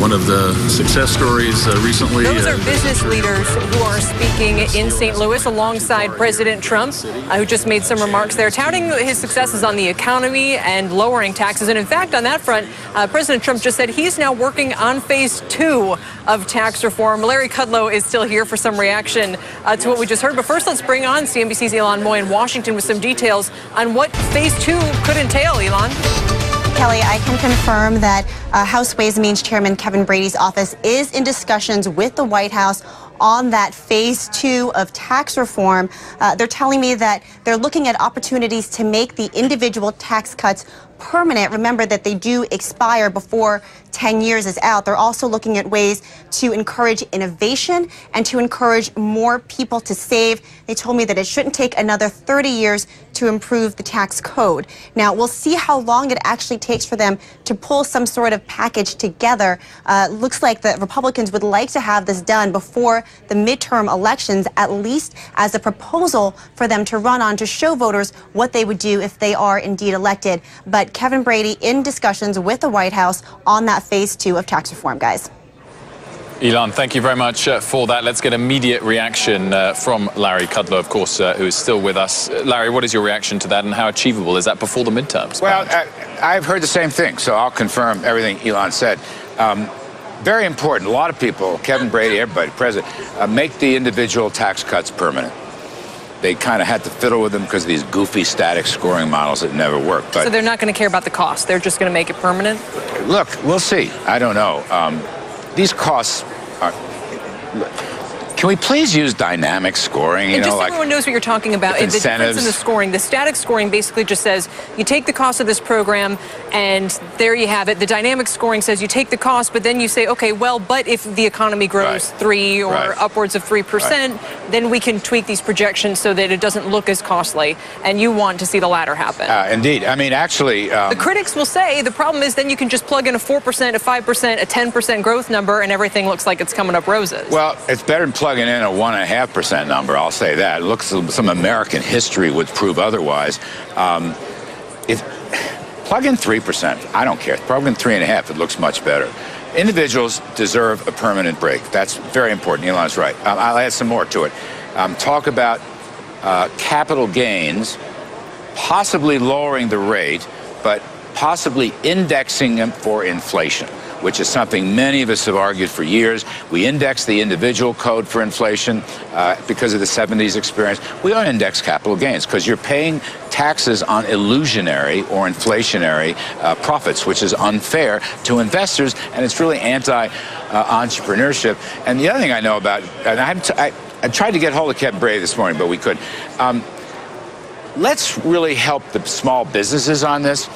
one of the success stories recently. Those are business leaders who are speaking in St. Louis alongside President Trump, who just made some remarks there, touting his successes on the economy and lowering taxes. And in fact, on that front, President Trump just said he's now working on phase 2 of tax reform. Larry Kudlow is still here for some reaction to what we just heard. But first, let's bring on CNBC's Elon Moy in Washington with some details on what phase 2 could entail. Elon? Kelly, I can confirm that House Ways and Means Chairman Kevin Brady's office is in discussions with the White House on that phase 2 of tax reform. They're telling me that they're looking at opportunities to make the individual tax cuts permanent. Remember that they do expire before 10 years is out. They're also looking at ways to encourage innovation and to encourage more people to save. They told me that it shouldn't take another 30 years to improve the tax code. Now, we'll see how long it actually takes for them to pull some sort of package together. Looks like the Republicans would like to have this done before the midterm elections, at least as a proposal for them to run on to show voters what they would do if they are indeed elected. But Kevin Brady in discussions with the White House on that phase 2 of tax reform, guys. Elon, thank you very much for that. Let's get immediate reaction from Larry Kudlow, of course, who is still with us. Larry, what is your reaction to that, and how achievable is that before the midterms? Well, I've heard the same thing, so I'll confirm everything Elon said. Very important. A lot of people, Kevin Brady, everybody, President, make the individual tax cuts permanent. They kind of had to fiddle with them because of these goofy static scoring models that never work. But so they're not going to care about the cost. They're just going to make it permanent? Look, we'll see. I don't know. These costs are... Can we please use dynamic scoring? And just so everyone knows what you're talking about, the difference in the scoring, the static scoring basically just says you take the cost of this program and there you have it. The dynamic scoring says you take the cost, but then you say, okay, well, but if the economy grows 3 or upwards of 3%, then we can tweak these projections so that it doesn't look as costly. And you want to see the latter happen. Indeed. I mean, actually... the critics will say the problem is then you can just plug in a 4%, a 5%, a 10% growth number, and everything looks like it's coming up roses. Well, it's better than plugging in a 1.5% number, I'll say that. It looks, some American history would prove otherwise. If plug in 3%, I don't care. Plug in 3.5%, it looks much better. Individuals deserve a permanent break. That's very important. Elon's right. I'll add some more to it. Talk about capital gains, possibly lowering the rate, but possibly indexing them for inflation, which is something many of us have argued for years. We index the individual code for inflation because of the 70s experience. We don't index capital gains because you're paying taxes on illusionary or inflationary profits, which is unfair to investors, and it's really anti-entrepreneurship. And the other thing I know about, and I tried to get hold of Kevin Brady this morning, but we couldn't. Let's really help the small businesses on this.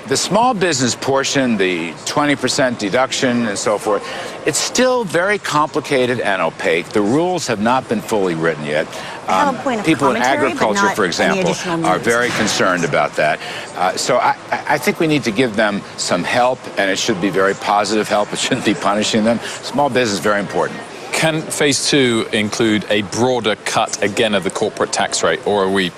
The small business portion, the 20% deduction and so forth, it's still very complicated and opaque. The rules have not been fully written yet. People in agriculture, for example, are very concerned about that. So I think we need to give them some help, and it should be very positive help. It shouldn't be punishing them. Small business is very important. Can phase 2 include a broader cut again of the corporate tax rate, or are we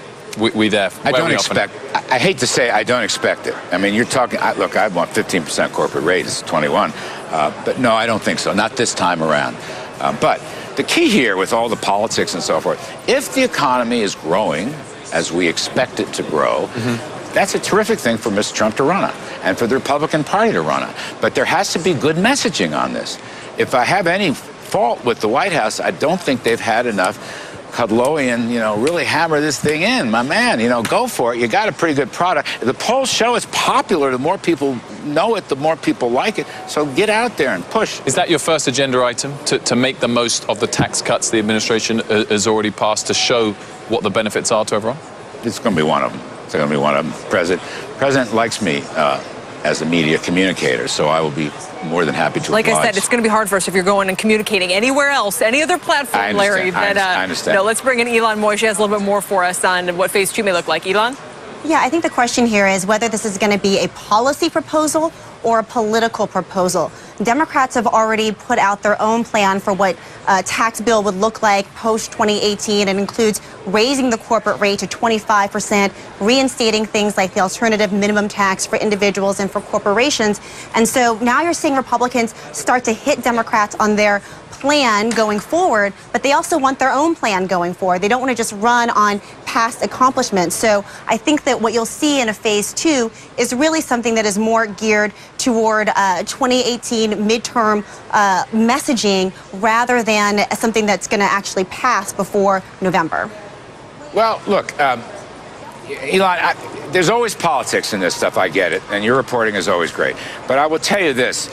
there? I don't expect. I hate to say I don't expect it. I mean, you're talking. Look, I want 15% corporate rate. It's 21, but no, I don't think so. Not this time around. But the key here, with all the politics and so forth, if the economy is growing as we expect it to grow, that's a terrific thing for Mr. Trump to run on, and for the Republican Party to run on. But there has to be good messaging on this. If I have any fault with the White House, I don't think they've had enough Kudlowian, really hammer this thing in. My man, go for it. You got a pretty good product. The polls show it's popular. The more people know it, the more people like it. So get out there and push. Is that your first agenda item, to make the most of the tax cuts the administration has already passed, to show what the benefits are to everyone? It's going to be one of them. It's going to be one of them. President likes me as a media communicator, so I will be more than happy to Like oblige. I said, it's going to be hard for us if you're going and communicating anywhere else, any other platform, Larry. I understand. No, let's bring in Elon Moy. She has a little bit more for us on what phase 2 may look like. Elon? Yeah, I think the question here is whether this is going to be a policy proposal or a political proposal. Democrats have already put out their own plan for what a tax bill would look like post-2018. It includes raising the corporate rate to 25%, reinstating things like the alternative minimum tax for individuals and for corporations. And so now you're seeing Republicans start to hit Democrats on their plan going forward, but they also want their own plan going forward. They don't want to just run on past accomplishments. So I think that what you'll see in a phase 2 is really something that is more geared toward 2018 midterm messaging rather than something that's going to actually pass before November. Well, look, Elon, there's always politics in this stuff. I get it, and your reporting is always great. But I will tell you this.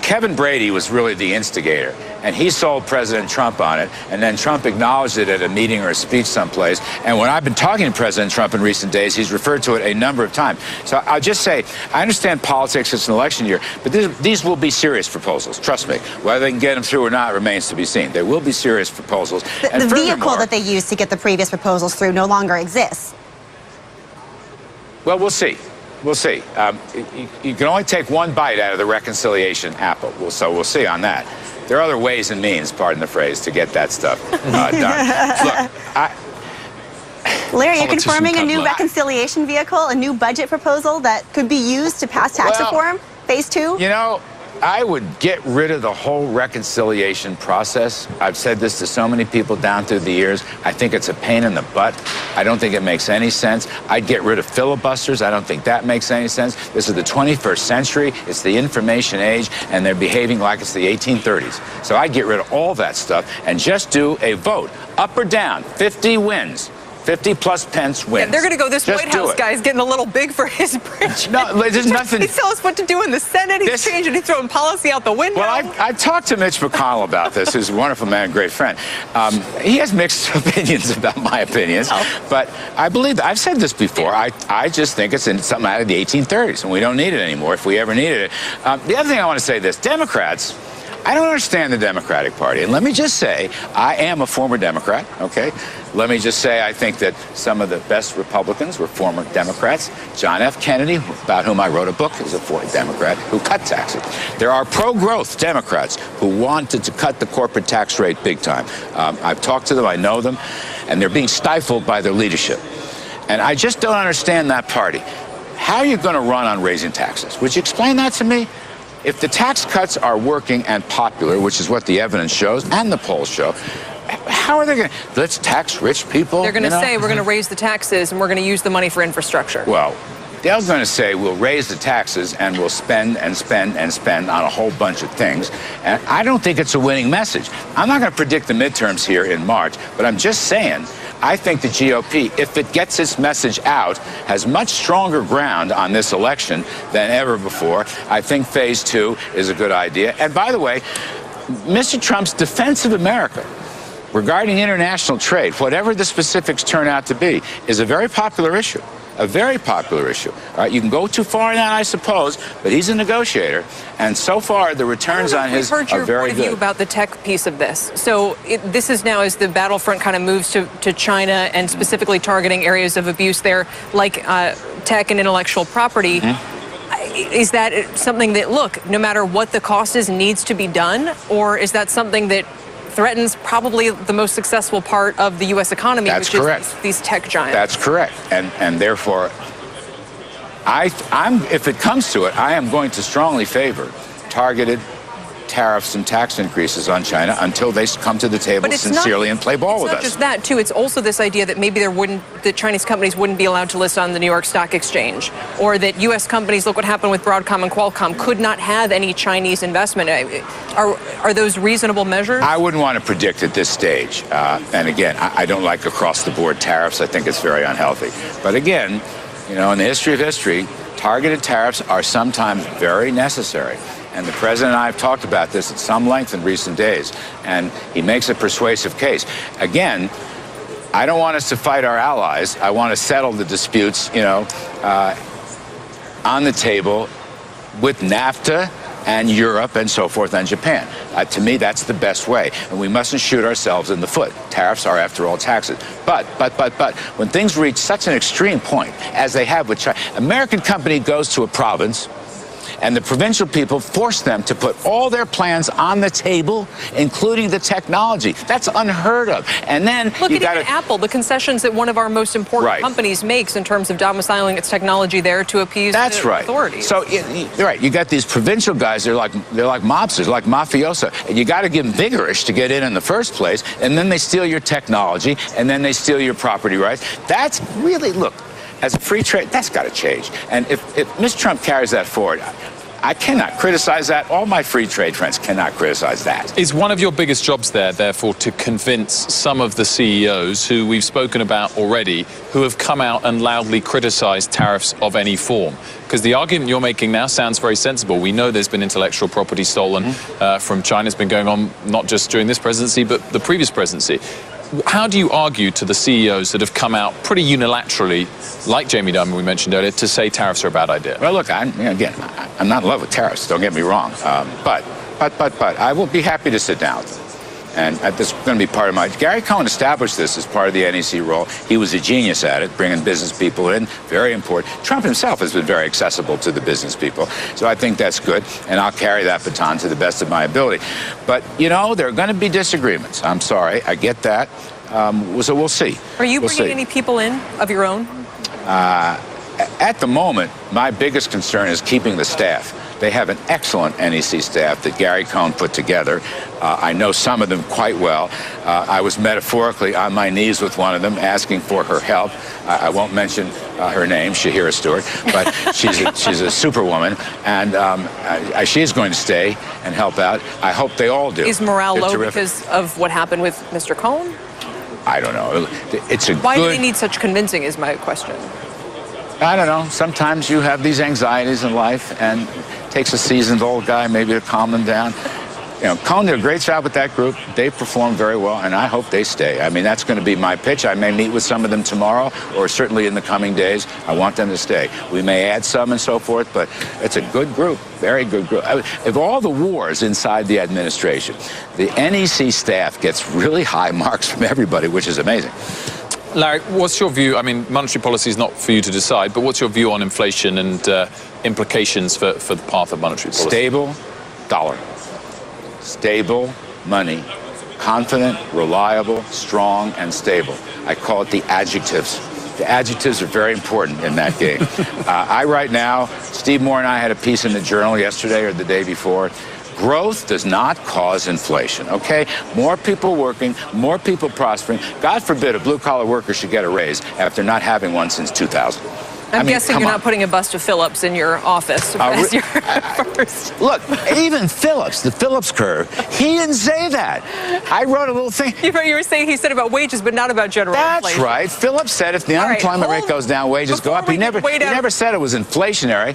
Kevin Brady was really the instigator, and he sold President Trump on it, and then Trump acknowledged it at a meeting or a speech someplace. And when I've been talking to President Trump in recent days, he's referred to it a number of times. So I'll just say, I understand politics, it's an election year, but these will be serious proposals. Trust me. Whether they can get them through or not remains to be seen. There will be serious proposals. The vehicle that they used to get the previous proposals through no longer exists. Well, we'll see. We'll see. You can only take one bite out of the reconciliation apple, so we'll see on that. There are other ways and means, pardon the phrase, to get that stuff done. Look, Larry, you're confirming a new reconciliation vehicle, a new budget proposal that could be used to pass tax reform, phase 2? I would get rid of the whole reconciliation process. I've said this to so many people down through the years. I think it's a pain in the butt. I don't think it makes any sense. I'd get rid of filibusters. I don't think that makes any sense. This is the 21st century. It's the information age, and they're behaving like it's the 1830s. So I'd get rid of all that stuff and just do a vote, up or down. 50 wins. 50+ Pence wins. Yeah, they're going to go, this Just White House guy's getting a little big for his britches. No, there's nothing. He's telling us what to do in the Senate. He's changing. He's throwing policy out the window. Well, I've talked to Mitch McConnell about this, who's a wonderful man, great friend. He has mixed opinions about my opinions, but I believe, I've said this before, I just think it's something out of the 1830s, and we don't need it anymore if we ever needed it. The other thing I want to say this, Democrats, I don't understand the Democratic Party. And let me just say, I am a former Democrat, okay? Let me just say, I think that some of the best Republicans were former Democrats. John F. Kennedy, about whom I wrote a book, is a former Democrat who cut taxes. There are pro-growth Democrats who wanted to cut the corporate tax rate big time. I've talked to them, I know them, and they're being stifled by their leadership. And I just don't understand that party. How are you going to run on raising taxes? Would you explain that to me? If the tax cuts are working and popular, which is what the evidence shows and the polls show, how are they going to, let's tax rich people? They're going to say, we're going to raise the taxes and we're going to use the money for infrastructure. Well, they're going to say, we'll raise the taxes and we'll spend and spend and spend on a whole bunch of things. And I don't think it's a winning message. I'm not going to predict the midterms here in March, but I'm just saying, I think the GOP, if it gets its message out, has much stronger ground on this election than ever before. I think phase 2 is a good idea. And by the way, Mr. Trump's defense of America regarding international trade, whatever the specifics turn out to be, is a very popular issue. A very popular issue. All right, you can go too far in that, I suppose, but he's a negotiator, and so far the returns on his are very good. We've heard your point of view about the tech piece of this. So this is now as the battlefront kind of moves to China and specifically targeting areas of abuse there, like tech and intellectual property. Is that something that, look, no matter what the cost is, needs to be done, or is that something that threatens probably the most successful part of the U.S. economy, That's which correct. is these tech giants? That's correct. And therefore, if it comes to it, I am going to strongly favor targeted tariffs and tax increases on China until they come to the table sincerely and play ball with us. It's not just that, too. It's also this idea that maybe that Chinese companies wouldn't be allowed to list on the New York Stock Exchange, or that U.S. companies, look what happened with Broadcom and Qualcomm, could not have any Chinese investment. Are those reasonable measures? I wouldn't want to predict at this stage. And again, I don't like across-the-board tariffs. I think it's very unhealthy. But again, you know, in the history of history, targeted tariffs are sometimes very necessary. And the president and I have talked about this at some length in recent days, and he makes a persuasive case. Again, I don't want us to fight our allies. I want to settle the disputes, you know, on the table with NAFTA and Europe and so forth and Japan. To me, that's the best way. And we mustn't shoot ourselves in the foot. Tariffs are, after all, taxes. But, when things reach such an extreme point, as they have with China, American company goes to a province, and the provincial people force them to put all their plans on the table, including the technology. That's unheard of. And then look at even Apple, the concessions that one of our most important companies makes in terms of domiciling its technology there to appease the authorities. So you're right. You got these provincial guys. They're like mobsters, like mafioso. And you got to give them vigorish to get in the first place. And then they steal your technology, and then they steal your property rights. That's really, look, as a free trade, that's got to change. And if Mr. Trump carries that forward, I cannot criticize that. All my free trade friends cannot criticize that. Is one of your biggest jobs there, therefore, to convince some of the CEOs who we've spoken about already, who have come out and loudly criticized tariffs of any form? Because the argument you're making now sounds very sensible. We know there's been intellectual property stolen from China. It's been going on not just during this presidency, but the previous presidency. How do you argue to the CEOs that have come out pretty unilaterally, like Jamie Dimon we mentioned earlier, to say tariffs are a bad idea? Well, look, I'm not in love with tariffs, don't get me wrong. But I will be happy to sit down with them. And this is going to be part of my... Gary Cohn established this as part of the NEC role. He was a genius at it, bringing business people in, very important. Trump himself has been very accessible to the business people. So I think that's good, and I'll carry that baton to the best of my ability. But, you know, there are going to be disagreements. I'm sorry, I get that. So we'll see. Are you bringing any people in of your own? At the moment, my biggest concern is keeping the staff. They have an excellent NEC staff that Gary Cohn put together. I know some of them quite well. I was metaphorically on my knees with one of them asking for her help. I won't mention her name, Shahira Stewart, but she's a superwoman, and she is going to stay and help out. I hope they all do. Is morale low because of what happened with Mr. Cohn? I don't know. It's a Why do they need such convincing is my question. I don't know. Sometimes you have these anxieties in life, and it takes a seasoned old guy maybe to calm them down. You know, Cohn did a great job with that group. They performed very well, and I hope they stay. I mean, that's going to be my pitch. I may meet with some of them tomorrow, or certainly in the coming days. I want them to stay. We may add some and so forth, but it's a good group, very good group. Of all the wars inside the administration, the NEC staff gets really high marks from everybody, which is amazing. Larry, what's your view? I mean, monetary policy is not for you to decide, but what's your view on inflation and implications for the path of monetary policy? Stable dollar. Stable money. Confident, reliable, strong, and stable. I call it the adjectives. The adjectives are very important in that game. I right now, Steve Moore and I had a piece in the Journal yesterday or the day before. Growth does not cause inflation, okay? More people working, more people prospering. God forbid a blue-collar worker should get a raise after not having one since 2000. I'm guessing you're not putting a bust of Phillips in your office as your first. Look, even Phillips, the Phillips curve, he didn't say that. I wrote a little thing. You were saying he said about wages, but not about general inflation. That's right. Phillips said if the unemployment rate goes down, wages go up. He never said it was inflationary.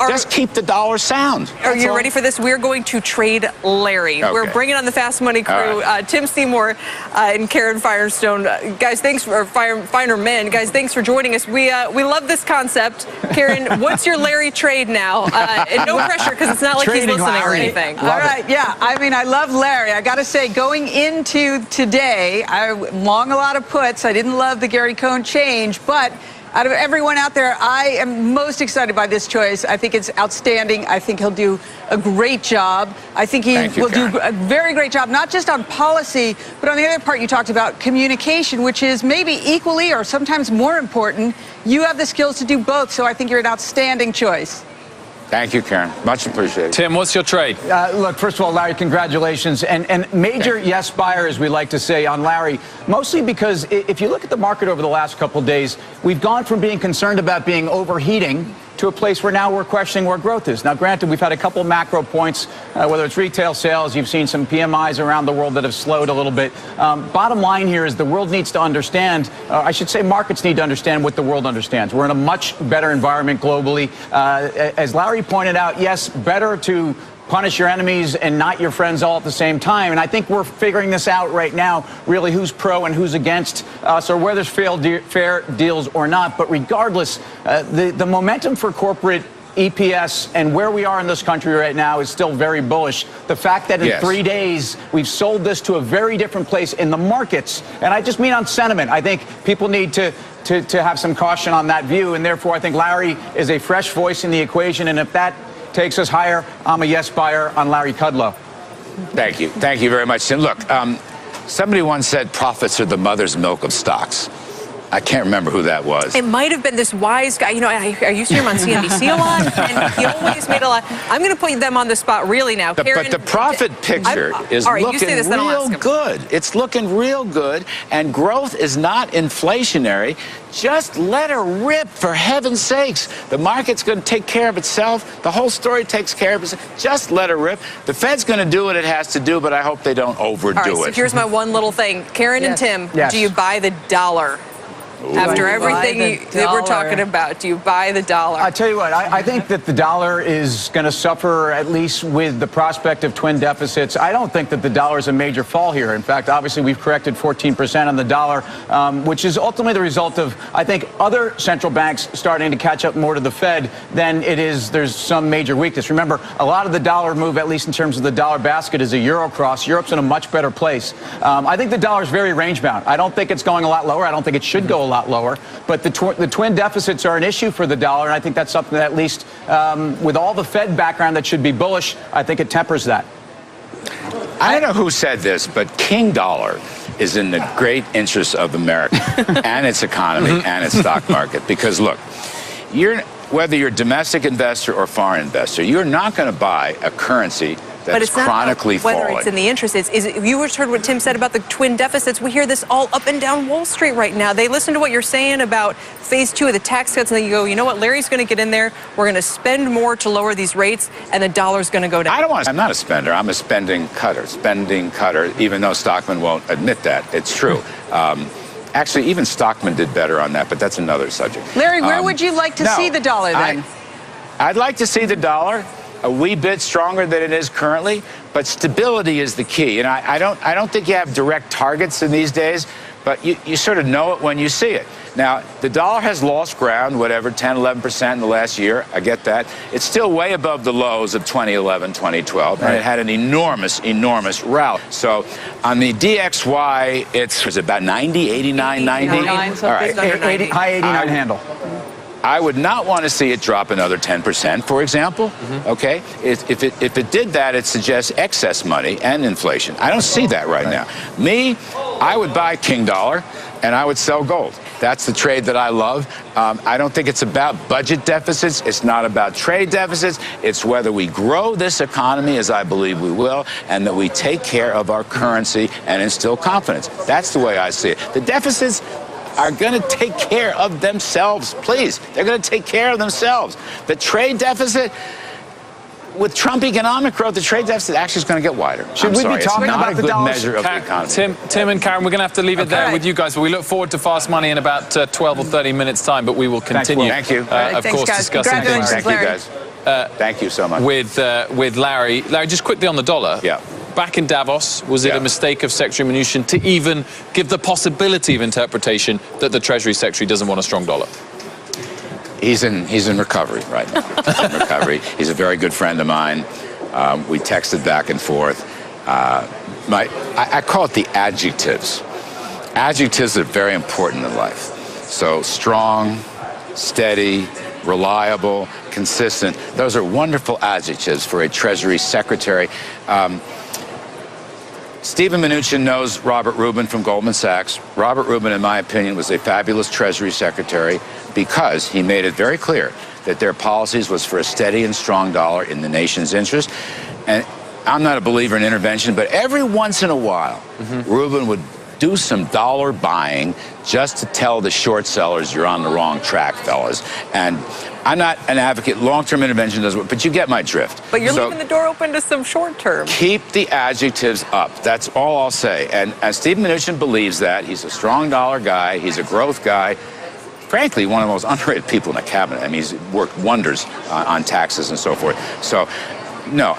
Just keep the dollar sound. Are you ready for this? We're going to trade Larry. Okay. We're bringing on the Fast Money crew. Right. Tim Seymour and Karen Firestone. Guys, thanks for Finerman. Guys, thanks for joining us. We love this concept. Karen, what's your Larry trade now? And no pressure, because it's not like he's listening or anything. All right, yeah. I mean, I love Larry. I got to say, going into today, I long a lot of puts. I didn't love the Gary Cohn change, but out of everyone out there, I am most excited by this choice. I think it's outstanding. I think he'll do a great job. I think he will do a very great job, not just on policy, but on the other part you talked about, communication, which is maybe equally or sometimes more important. You have the skills to do both, so I think you're an outstanding choice. Thank you, Karen. Much appreciated. Tim, what's your trade? Look, first of all, Larry, congratulations. And major yes buyer, as we like to say, on Larry, mostly because if you look at the market over the last couple of days, we've gone from being concerned about being overheating to a place where now we're questioning where growth is. Now, granted, we've had a couple macro points, whether it's retail sales, you've seen some PMIs around the world that have slowed a little bit. Bottom line here is the world needs to understand, I should say markets need to understand what the world understands. We're in a much better environment globally. As Larry pointed out, yes, better to punish your enemies and not your friends all at the same time. And I think we're figuring this out right now, really who's pro and who's against us, or whether there's fair deals or not. But regardless, the momentum for corporate EPS and where we are in this country right now is still very bullish. The fact that in 3 days we've sold this to a very different place in the markets, and I just mean on sentiment, I think people need to have some caution on that view, and therefore I think Larry is a fresh voice in the equation, and if that takes us higher, I'm a yes buyer on Larry Kudlow. Thank you. Thank you very much, Tim. Look, somebody once said profits are the mother's milk of stocks. I can't remember who that was. It might have been this wise guy. You know, I used to hear him on CNBC a lot, and he always made a lot. I'm going to put them on the spot really now. But the profit picture is looking real good. It's looking real good, and growth is not inflationary. Just let her rip, for heaven's sakes. The market's going to take care of itself. The whole story takes care of itself. Just let her rip. The Fed's going to do what it has to do, but I hope they don't overdo it. So here's my one little thing. Karen and Tim, do you buy the dollar? After everything that we're talking about, do you buy the dollar? I tell you what, I think that the dollar is going to suffer, at least with the prospect of twin deficits. I don't think that the dollar is a major fall here. In fact, obviously, we've corrected 14% on the dollar, which is ultimately the result of, I think, other central banks starting to catch up more to the Fed than it is there's some major weakness. Remember, a lot of the dollar move, at least in terms of the dollar basket, is a euro cross. Europe's in a much better place. I think the dollar is very range-bound. I don't think it's going a lot lower. I don't think it should go a lot lower, but the twin deficits are an issue for the dollar, and I think that's something that, at least with all the Fed background that should be bullish, I think it tempers that. I don't know who said this, but King Dollar is in the great interest of America and its economy and its stock market, because look, whether you're a domestic investor or foreign investor, you're not going to buy a currency But it's chronically not whether falling. it's in the interest. You heard what Tim said about the twin deficits. We hear this all up and down Wall Street right now. They listen to what you're saying about phase 2 of the tax cuts, and then you go, you know what, Larry's going to get in there. We're going to spend more to lower these rates, and the dollar's going to go down. I'm not a spender. I'm a spending cutter, even though Stockman won't admit that. It's true. Actually, even Stockman did better on that, but that's another subject. Larry, where would you like to see the dollar then? I'd like to see the dollar a wee bit stronger than it is currently, but stability is the key. And I don't think you have direct targets in these days, but you sort of know it when you see it. Now, the dollar has lost ground, whatever, 10, 11% in the last year. I get that. It's still way above the lows of 2011, 2012, and it had an enormous rally. So on the DXY, it's about 90, 89, 90? All right. High 89 handle. I would not want to see it drop another 10%, for example. Okay? If it did that, it suggests excess money and inflation. I don't see that right now. Me, I would buy King Dollar, and I would sell gold. That's the trade that I love. I don't think it's about budget deficits. It's not about trade deficits. It's whether we grow this economy, as I believe we will, and that we take care of our currency and instill confidence. That's the way I see it. The deficits are going to take care of themselves, please. They're going to take care of themselves. The trade deficit, with Trump economic growth, the trade deficit actually is going to get wider. Should we be talking about the dollar? Measure of the economy. Tim and Karen, we're going to have to leave it there with you guys, but we look forward to Fast Money in about 12 or 30 minutes' time, but we will continue, Thank you. of course, discussing things. Thank you, guys. Thank you so much. With Larry. Larry, just quickly on the dollar. Yeah. Back in Davos, was it a mistake of Secretary Mnuchin to even give the possibility of interpretation that the Treasury Secretary doesn't want a strong dollar? He's in recovery right now. He's in recovery. He's a very good friend of mine. We texted back and forth. I call it the adjectives. Adjectives are very important in life. So strong, steady, reliable, consistent. Those are wonderful adjectives for a Treasury Secretary. Stephen Mnuchin knows Robert Rubin from Goldman Sachs. Robert Rubin, in my opinion, was a fabulous Treasury Secretary because he made it very clear that their policies was for a steady and strong dollar in the nation's interest. And I'm not a believer in intervention, but every once in a while, Rubin would do some dollar buying just to tell the short sellers you're on the wrong track, fellas. And I'm not an advocate. Long-term intervention doesn't work, but you get my drift. But you're leaving the door open to some short-term. Keep the adjectives up. That's all I'll say. And Steve Mnuchin believes that. He's a strong dollar guy. He's a growth guy. Frankly, one of the most underrated people in the cabinet. I mean, he's worked wonders on taxes and so forth. So, no,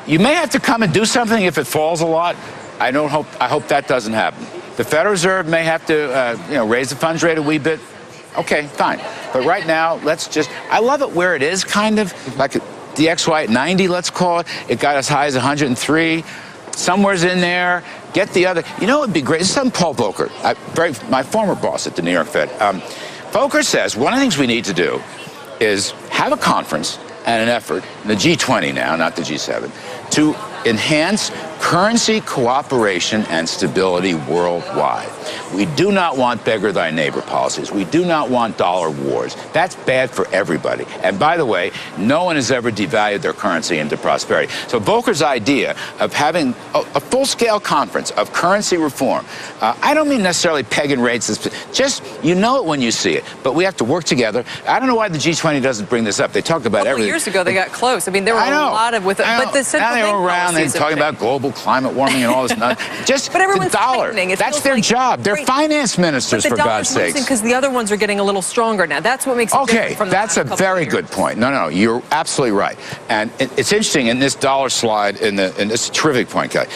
you may have to come and do something if it falls a lot. I hope that doesn't happen. The Federal Reserve may have to, raise the funds rate a wee bit. Okay, fine. But right now, I love it where it is, kind of, like the XY at 90, let's call it. It got as high as 103. Somewhere's in there. Get the other. You know what would be great? This is something Paul Volcker, my former boss at the New York Fed. Volcker says one of the things we need to do is have a conference and an effort, the G20 now, not the G7, to enhance currency cooperation and stability worldwide. We do not want beggar thy neighbor policies. We do not want dollar wars. That's bad for everybody. And by the way, no one has ever devalued their currency into prosperity. So Volcker's idea of having a full-scale conference of currency reform, I don't mean necessarily pegging rates, just you know it when you see it. But we have to work together. I don't know why the G20 doesn't bring this up. They talk about everything. Years ago, they got close. I mean, there were a lot of but the central now they were around and talking about global climate warming and all this. Just but everyone's the dollar. That's their job. They're finance ministers, for God's sakes. Because the other ones are getting a little stronger now. That's what makes it different from the that's a very good point. No, you're absolutely right. And it's interesting in this dollar slide, and it's a terrific point, Kelly.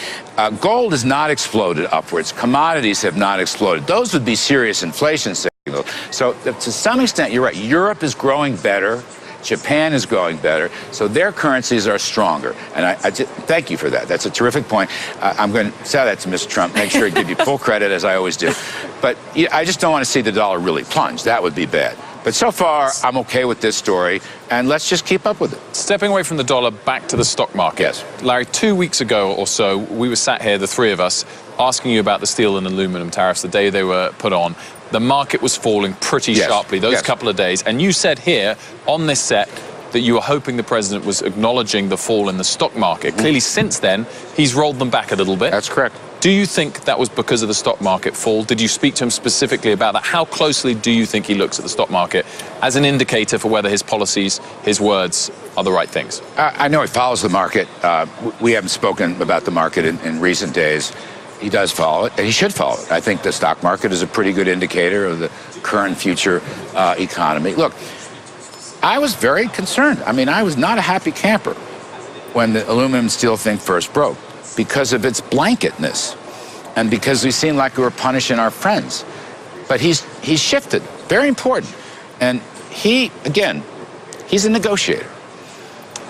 Gold has not exploded upwards. Commodities have not exploded. Those would be serious inflation signals. So to some extent, you're right. Europe is growing better. Japan is going better, so their currencies are stronger. And I thank you for that. That's a terrific point. I'm going to say that to Mr. Trump, make sure I give you full credit, as I always do. But I just don't want to see the dollar really plunge. That would be bad. But so far, I'm okay with this story, and let's just keep up with it. Stepping away from the dollar, back to the stock market. Yes. Larry, 2 weeks ago or so, we were sat here, the three of us, asking you about the steel and aluminum tariffs the day they were put on. The market was falling pretty sharply those couple of days. And you said here on this set, that you were hoping the president was acknowledging the fall in the stock market. Clearly, since then, he's rolled them back a little bit. That's correct. Do you think that was because of the stock market fall? Did you speak to him specifically about that? How closely do you think he looks at the stock market as an indicator for whether his policies, his words, are the right things? I know he follows the market. We haven't spoken about the market in recent days. He does follow it, and he should follow it. I think the stock market is a pretty good indicator of the current future economy. Look, I was very concerned. I mean, I was not a happy camper when the aluminum and steel thing first broke, because of its blanketness and because we seemed like we were punishing our friends. But he's shifted. Very important. And he's a negotiator.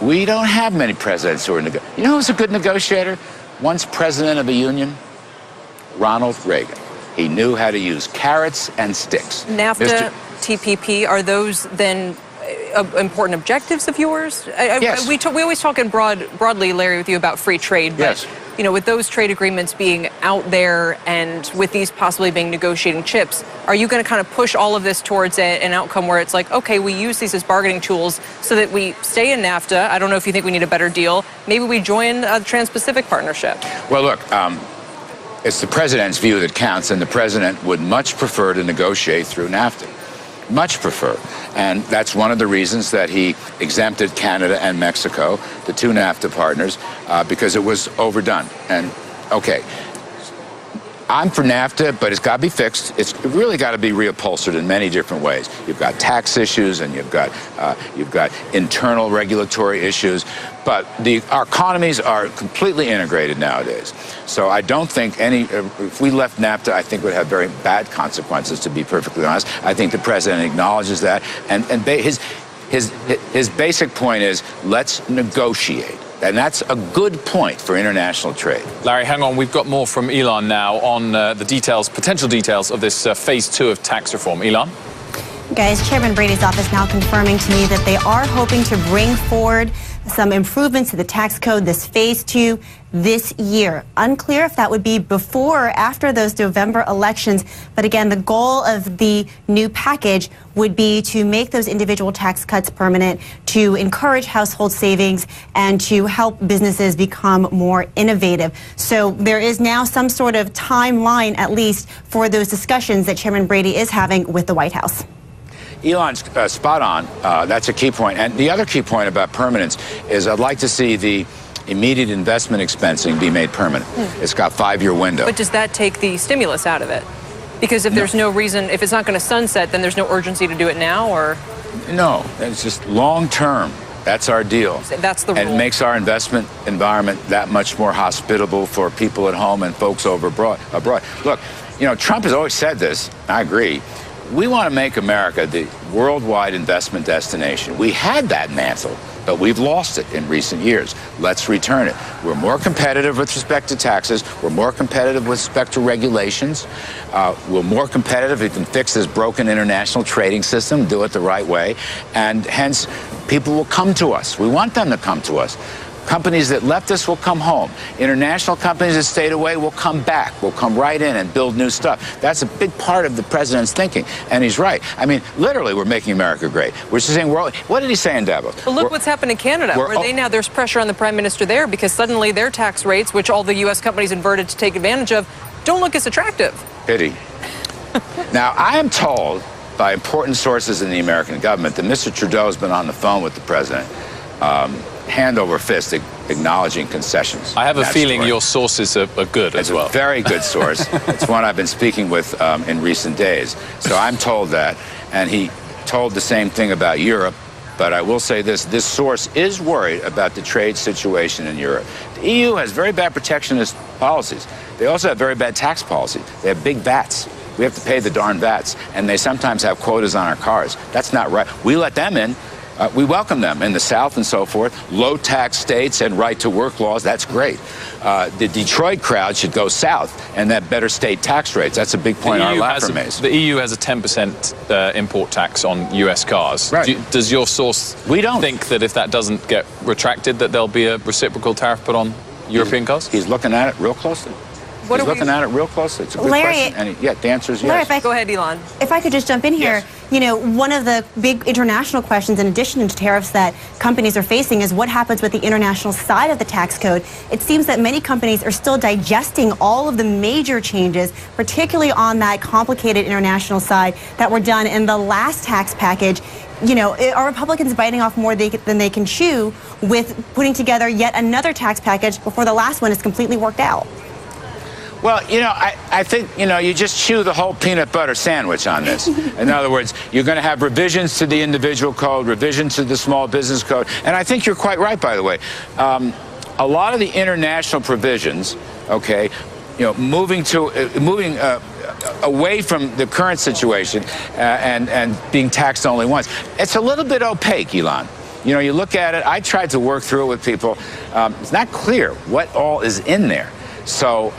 We don't have many presidents who are negotiators. You know who's a good negotiator? Once president of a union, Ronald Reagan. He knew how to use carrots and sticks. NAFTA, TPP, are those then important objectives of yours? Yes. We always talk broadly, Larry, with you about free trade. But, yes. You know, with those trade agreements being out there and with these possibly being negotiating chips, are you going to kind of push all of this towards an outcome where it's like, okay, we use these as bargaining tools so that we stay in NAFTA? I don't know if you think we need a better deal. Maybe we join the Trans-Pacific Partnership. Well, look, it's the president's view that counts, and the president would much prefer to negotiate through NAFTA. Much prefer. And that's one of the reasons that he exempted Canada and Mexico, the two NAFTA partners, because it was overdone. And, okay, I'm for NAFTA, but it's got to be fixed. It's really got to be reupholstered in many different ways. You've got tax issues, and you've got internal regulatory issues. But our economies are completely integrated nowadays. So I don't think if we left NAFTA, I think it would have very bad consequences, to be perfectly honest. I think the president acknowledges that. And his basic point is, let's negotiate. And that's a good point for international trade. Larry, hang on. We've got more from Elon now on the details, potential details of this phase 2 of tax reform. Elon? Guys, Chairman Brady's office now confirming to me that they are hoping to bring forward some improvements to the tax code, this phase 2, this year. Unclear if that would be before or after those November elections. But again, the goal of the new package would be to make those individual tax cuts permanent, to encourage household savings, and to help businesses become more innovative. So there is now some sort of timeline, at least, for those discussions that Chairman Brady is having with the White House. Elon's spot on. That's a key point. And the other key point about permanence is I'd like to see the immediate investment expensing be made permanent. It's got a 5-year window. But does that take the stimulus out of it? Because if there's no reason, if it's not going to sunset, then there's no urgency to do it now, or? No, it's just long term. That's our deal. That's the rule. And it makes our investment environment that much more hospitable for people at home and folks abroad. Look, you know, Trump has always said this, I agree. We want to make America the worldwide investment destination. We had that mantle, but we've lost it in recent years. Let's return it. We're more competitive with respect to taxes. We're more competitive with respect to regulations. We're more competitive. We can fix this broken international trading system, do it the right way, and hence people will come to us. We want them to come to us. Companies that left us will come home. International companies that stayed away will come back, will come right in and build new stuff. That's a big part of the president's thinking, and he's right. I mean, literally, we're making America great. We're just saying, what did he say in Davos? Well, look what's happened in Canada, where there's pressure on the prime minister there because suddenly their tax rates, which all the U.S. companies inverted to take advantage of, don't look as attractive. Pity. Now, I am told by important sources in the American government that Mr. Trudeau has been on the phone with the president, hand over fist, acknowledging concessions. I have a feeling your sources are good as well. It's a very good source. It's one I've been speaking with in recent days. So I'm told that. And he told the same thing about Europe. But I will say this source is worried about the trade situation in Europe. The EU has very bad protectionist policies. They also have very bad tax policies. They have big VATs. We have to pay the darn VATs. And they sometimes have quotas on our cars. That's not right. We let them in. We welcome them in the South and so forth. Low tax states and right to work laws, that's great. The Detroit crowd should go south and have better state tax rates. That's a big point our laughter makes. The EU has a 10% import tax on US cars. Right. Does your source think that if that doesn't get retracted that there'll be a reciprocal tariff put on European cars? He's looking at it real closely. What He's looking at it real closely. It's a good question. And the answer is yes. Larry, go ahead, Elon. If I could just jump in here, you know, one of the big international questions, in addition to tariffs that companies are facing, is what happens with the international side of the tax code. It seems that many companies are still digesting all of the major changes, particularly on that complicated international side, that were done in the last tax package. You know, are Republicans biting off more than they can chew with putting together yet another tax package before the last one is completely worked out? Well, you know, I think, you know, you just chew the whole peanut butter sandwich on this. In other words, you're going to have revisions to the individual code, revisions to the small business code. And I think you're quite right, by the way. A lot of the international provisions, okay, you know, moving away from the current situation and being taxed only once. It's a little bit opaque, Elon. You know, you look at it, I tried to work through it with people. It's not clear what all is in there. So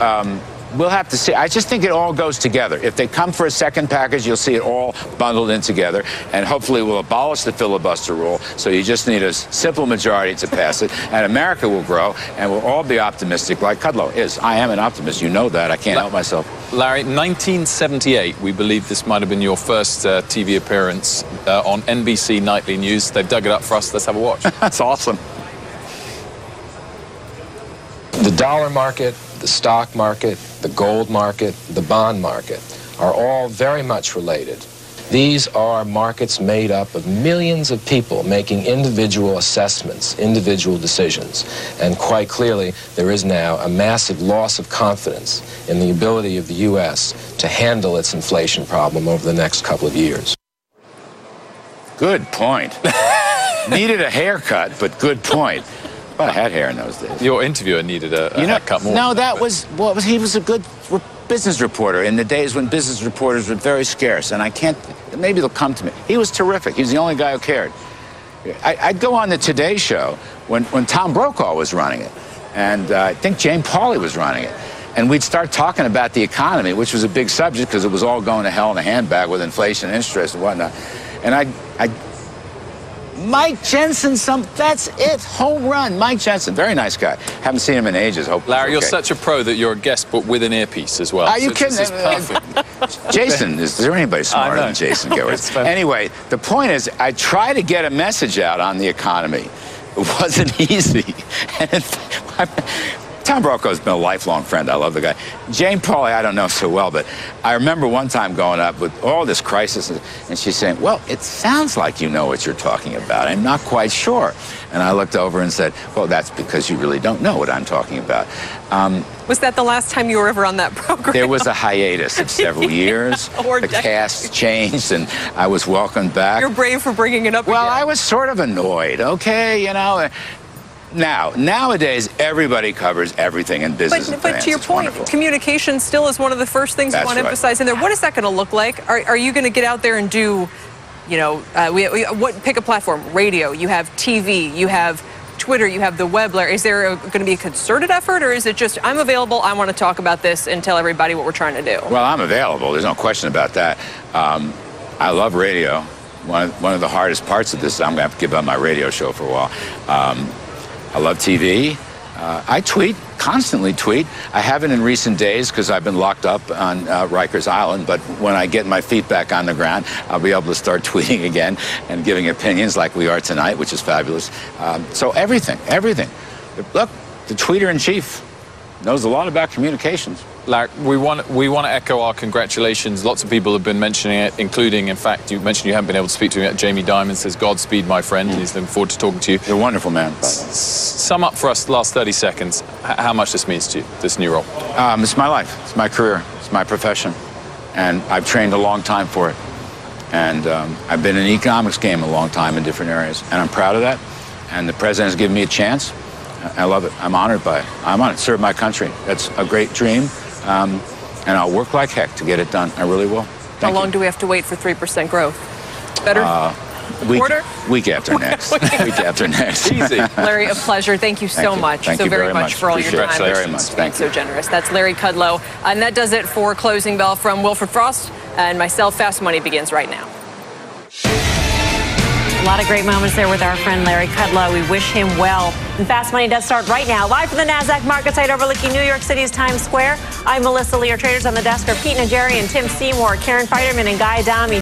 we'll have to see. I just think it all goes together. If they come for a second package, you'll see it all bundled in together. And hopefully we'll abolish the filibuster rule. So you just need a simple majority to pass it. And America will grow. And we'll all be optimistic like Kudlow is. I am an optimist. You know that. I can't help myself. Larry, 1978, we believe this might have been your first TV appearance on NBC Nightly News. They've dug it up for us. Let's have a watch. That's awesome. The dollar market, the stock market, the gold market, the bond market are all very much related. These are markets made up of millions of people making individual assessments, individual decisions. And quite clearly, there is now a massive loss of confidence in the ability of the U.S. to handle its inflation problem over the next couple of years. Good point. Needed a haircut, but good point. Well, I had hair in those days. Your interviewer needed a haircut more. No, that was, well, he was a good business reporter in the days when business reporters were very scarce. And I can't, maybe they'll come to me. He was terrific. He was the only guy who cared. I'd go on the Today Show when Tom Brokaw was running it. And I think Jane Pauley was running it. And we'd start talking about the economy, which was a big subject because it was all going to hell in a handbag with inflation and interest and whatnot. And Mike Jensen, that's it, home run. Mike Jensen, very nice guy. Haven't seen him in ages. Hope Larry, you're such a pro that you're a guest, but with an earpiece as well. Are you kidding? This is perfect. Jason, is there anybody smarter than Jason Gowers? Anyway, the point is, I try to get a message out on the economy. It wasn't easy. Tom Brokaw's been a lifelong friend. I love the guy. Jane Pauley, I don't know so well, but I remember one time going up with all this crisis, and she's saying, well, it sounds like you know what you're talking about. I'm not quite sure. And I looked over and said, well, that's because you really don't know what I'm talking about. Was that the last time you were ever on that program? There was a hiatus of several years. The cast changed, and I was welcomed back. You're brave for bringing it up Well, again. I was sort of annoyed, okay, you know. Nowadays, everybody covers everything in business and finance. But to your point, communication still is one of the first things you want to emphasize in there. What is that going to look like? Are you going to get out there and do, you know, pick a platform? Radio, you have TV, you have Twitter, you have the web. Is there going to be a concerted effort, or is it just, I'm available, I want to talk about this and tell everybody what we're trying to do? Well, I'm available. There's no question about that. I love radio. One of the hardest parts of this is I'm going to have to give up my radio show for a while. I love TV. I tweet, constantly tweet. I haven't in recent days because I've been locked up on Rikers Island, but when I get my feet back on the ground, I'll be able to start tweeting again and giving opinions like we are tonight, which is fabulous. So everything. Look, the tweeter-in-chief knows a lot about communications. Larry, we want to echo our congratulations. Lots of people have been mentioning it, including, in fact, you mentioned you haven't been able to speak to him yet. Jamie Dimon says, Godspeed, my friend. He's looking forward to talking to you. You're a wonderful man. Sum up for us the last 30 seconds, how much this means to you, this new role. It's my life. It's my career. It's my profession. And I've trained a long time for it. And I've been in the economics game a long time in different areas. And I'm proud of that. And the president has given me a chance. I love it. I'm honored by it. I'm honored to serve my country. That's a great dream. And I'll work like heck to get it done. I really will. How long do we have to wait for 3% growth? Better? Week after next. Week after next. Easy. Larry, a pleasure. Thank you so much. Thank you very much for all your time. Very much. Thank you. So generous. That's Larry Kudlow. And that does it for Closing Bell from Wilfred Frost and myself. Fast Money begins right now. A lot of great moments there with our friend Larry Kudlow. We wish him well. And Fast Money does start right now. Live from the NASDAQ market site overlooking New York City's Times Square. I'm Melissa Lee. Our traders on the desk are Pete Najarian, Tim Seymour, Karen Feiderman, and Guy Adami.